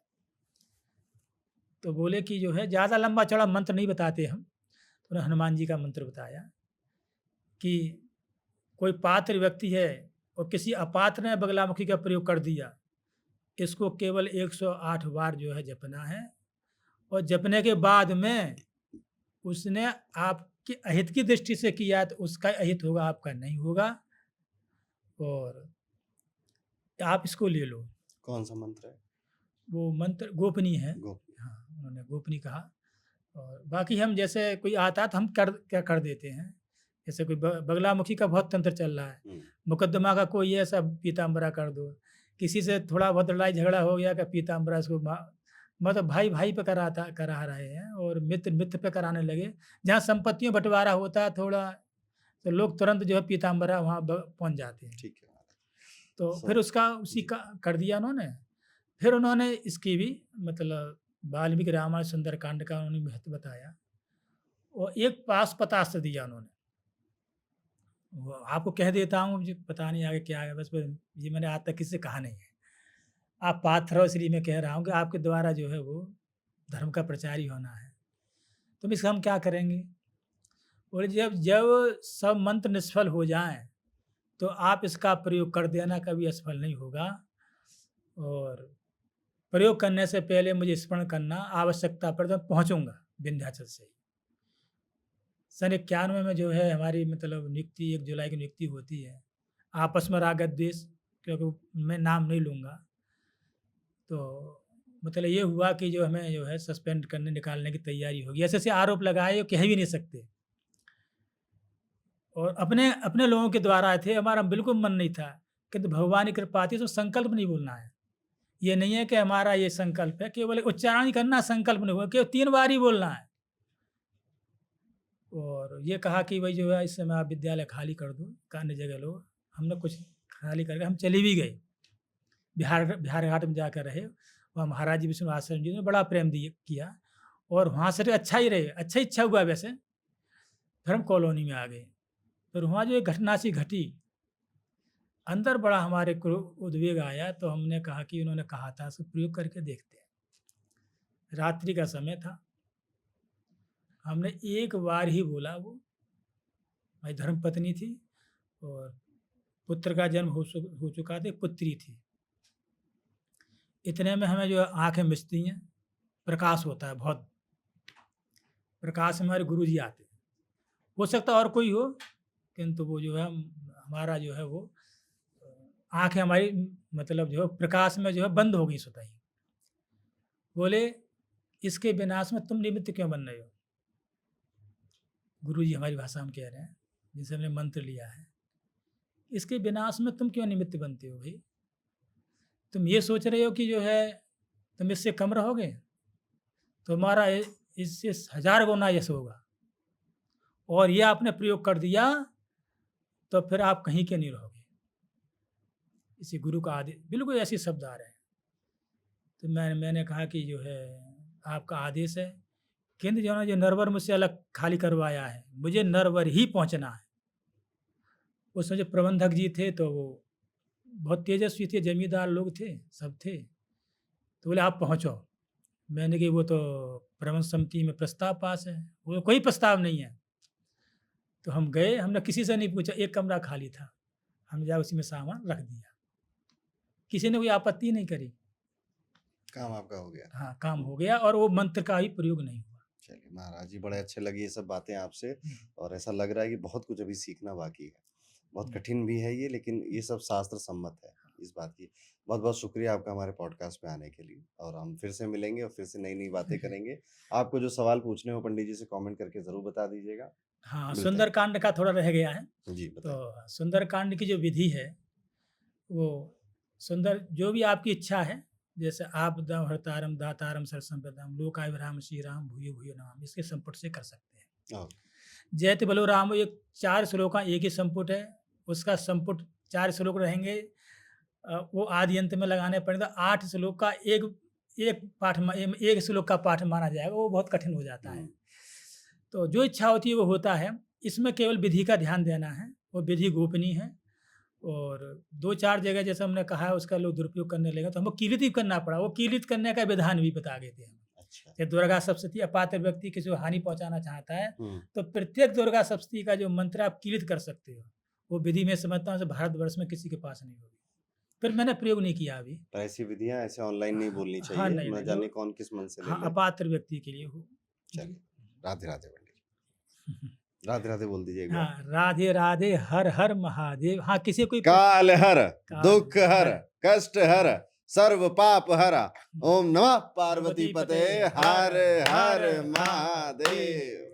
तो बोले कि जो है ज़्यादा लंबा-चौड़ा मंत्र नहीं बताते हम। तो उन्होंने हनुमान जी का मंत्र बताया कि कोई पात्र व्यक्ति है और किसी अपात्र ने बगलामुखी का प्रयोग कर दिया, इसको केवल 108 बार जो है जपना है, और जपने के बाद में उसने आपके अहित की दृष्टि से किया है तो उसका अहित होगा, आपका नहीं होगा, और आप इसको ले लो। कौन-सा मंत्र है? वो मंत्र गोपनीय है। गोपनीय। हाँ, उन्होंने गोपनीय कहा, और बाकी हम जैसे कोई आता है तो हम क्या कर देते हैं। जैसे कोई बगलामुखी का बहुत तंत्र चल रहा है, हुँ, मुकदमा का कोई है, सब पीताम्बरा कर दो। किसी से थोड़ा बहुत लड़ाई झगड़ा हो गया कि पीताम्बरा इसको मतलब भाई पे करा रहे हैं, और मित्र पे कराने लगे। जहाँ संपत्तियों बँटवारा होता है थोड़ा, तो लोग तुरंत जो है पीताम्बरा वहाँ पहुँच जाते हैं। ठीक है। तो स फिर उसका उसी जी। का कर दिया उन्होंने। फिर उन्होंने इसकी भी मतलब वाल्मीकि रामायण सुंदरकांड का उन्होंने महत्व बताया, और एक पाशुपतास्त्र दिया उन्होंने। वो आपको कह देता हूँ, मुझे पता नहीं आगे क्या है, बस ये मैंने आज तक किसी से कहा नहीं है। आप पात्र रहो, इसलिए मैं कह रहा हूँ कि आपके द्वारा जो है वो धर्म का प्रचार ही होना है। तो इसका हम क्या करेंगे? बोले, जब जब सब मंत्र निष्फल हो जाएँ, तो आप इसका प्रयोग कर देना, कभी असफल नहीं होगा, और प्रयोग करने से पहले मुझे स्मरण करना, आवश्यकता पड़े तो मैं पहुँचूँगा विंध्याचल से ही। सन 91 में जो है हमारी मतलब नियुक्ति, 1 जुलाई की नियुक्ति होती है। आपस में राग द्वेष, क्योंकि मैं नाम नहीं लूँगा। तो मतलब ये हुआ कि जो हमें जो है सस्पेंड करने, निकालने की तैयारी होगी। ऐसे-ऐसे आरोप लगाए, वो कह भी नहीं सकते, और अपने अपने लोगों के द्वारा आए थे, हमारा बिल्कुल मन नहीं था। किंतु भगवान की कृपा थी, तो संकल्प नहीं भूलना है। ये नहीं है कि हमारा ये संकल्प है, केवल उच्चारण ही करना, संकल्प नहीं हुआ, केवल 3 बार ही बोलना है। और ये कहा कि भई जो है इस समय आप विद्यालय खाली कर दो, एक अन्य जगह लो। हमने कुछ खाली करके हम चले भी गए। बिहार घाट में जाकर रहे। वहाँ महाराज जी विष्णु आश्रम जी ने बड़ा प्रेम दिए किया, और वहाँ से तो अच्छा ही रहे, अच्छा ही इच्छा हुआ वैसे। फिर हम कॉलोनी में आ गए। फिर वहाँ जो एक घटना सी घटी, अंदर बड़ा हमारे को उद्वेग आया, तो हमने कहा कि उन्होंने कहा था इसको प्रयोग करके देखते हैं। रात्रि का समय था। हमने एक बार ही बोला वो, हमारी धर्मपत्नी थी, और पुत्र का जन्म हो चुका था, एक पुत्री थी। इतने में हमें जो है आँखें मिचती हैं, प्रकाश होता है बहुत। प्रकाश में हमारे गुरुजी आते हैं। हो सकता है और कोई हो, किंतु वो जो है हमारा जो है वो आँखें हमारी मतलब जो है प्रकाश में जो है बंद हो गई स्वतः ही। बोले, "इसके विनाश में तुम निमित्त क्यों बन रहे हो?" गुरुजी हमारी भाषा में कह रहे हैं, जिनसे हमने मंत्र लिया है। "इसके विनाश में तुम क्यों निमित्त बनते हो भई? तुम ये सोच रहे हो कि जो है तुम इससे कम रहोगे? तुम्हारा इससे 1000 गुना यश होगा, और ये आपने प्रयोग कर दिया, तो फिर आप कहीं के नहीं रहोगे।" इसी गुरु का आदेश, बिल्कुल ऐसे शब्द आ रहे हैं। तो मैंने कहा कि जो है आपका आदेश है, किंतु जो है ना, जो नरवर मुझसे अलग खाली करवाया है, मुझे नरवर ही पहुँचना है। उसमें जो प्रबंधक जी थे, तो वो बहुत तेजस्वी थे, जमींदार लोग थे, सब थे। तो बोले आप पहुँचो। मैंने कि वो तो प्रबंध समिति में प्रस्ताव पास है, वो कोई प्रस्ताव नहीं है। तो हम गए, हमने किसी से नहीं पूछा, एक कमरा खाली था। हमने जाके उसी में सामान रख दिया। किसी ने कोई आपत्ति नहीं करी। काम आपका हो गया। हाँ, काम हो गया और वो मंत्र का भी प्रयोग नहीं हुआ। चलिए महाराज जी, बड़े अच्छे लगी ये सब बातें आपसे हुँ, और ऐसा लग रहा है कि बहुत कुछ अभी सीखना बाकी है। बहुत हुँ। कठिन भी है ये, लेकिन ये सब शास्त्र सम्मत है इस बात की। बहुत-बहुत शुक्रिया आपका हमारे पॉडकास्ट में आने के लिए और हम फिर से मिलेंगे और फिर से नई-नई बातें करेंगे। आपको जो सवाल पूछने हो पंडित जी से कमेंट करके ज़रूर बता दीजिएगा। हाँ, मिलते हैं। सुंदरकांड का थोड़ा रह गया है। जी, बताएँ। तो सुंदरकांड की जो विधि है, वो सुंदर जो भी आपकी इच्छा है, जैसे आपदां हर्तारम दातारम सर्वसंपदाम लोकाभिराम श्रीराम भूयो भूयो नमामि, इसके संपुट से कर सकते हैं। ओके। जयति बलो राम, ये 4 श्लोक का एक ही संपुट है, उसका संपुट 4 श्लोक रहेंगे। वो आदि अंत में लगाने पड़ेंगे, तो 8 श्लोक का एक पाठ एक श्लोक का पाठ माना जाएगा, वो बहुत कठिन हो जाता है। हुँ, तो जो इच्छा होती है वो होता है। इसमें केवल विधि का ध्यान देना है, वो विधि गोपनीय है और 2-4 जगह जैसे हमने कहा है उसका लोग दुरुपयोग करने लगे, तो हमको कीलित भी करना पड़ा। वो कीलित करने का विधान भी बता गए थे हमें। अच्छा। जैसे दुर्गा सप्तशती, अपात्र व्यक्ति किसी को हानि पहुँचाना चाहता है, हुँ, तो प्रत्येक दुर्गा सप्तशती का जो मंत्र आप कीलित कर सकते हो। वो विधि मैं समझता हूँ भारतवर्ष में किसी के पास नहीं होगी। फिर मैंने प्रयोग नहीं किया अभी। पर ऐसी विधियाँ ऐसे ऑनलाइन नहीं बोलनी हाँ, चाहिए, नहीं, ना नहीं, जाने जो कौन किस मन से ले हाँ, ले। अपात्र व्यक्ति के लिए हो। चलिए, राधे-राधे पंडित जी। राधे-राधे बोल दीजिए एक बार। हाँ, राधे राधे, हर हर महादेव। हाँ, किसी कोई काल हर, काल दुख हर, हर, कष्ट हर, सर्व पाप हरा। हम्म, ओम नमः पार्वती पार्वती पते, पते, हर हर हर हर महादेव।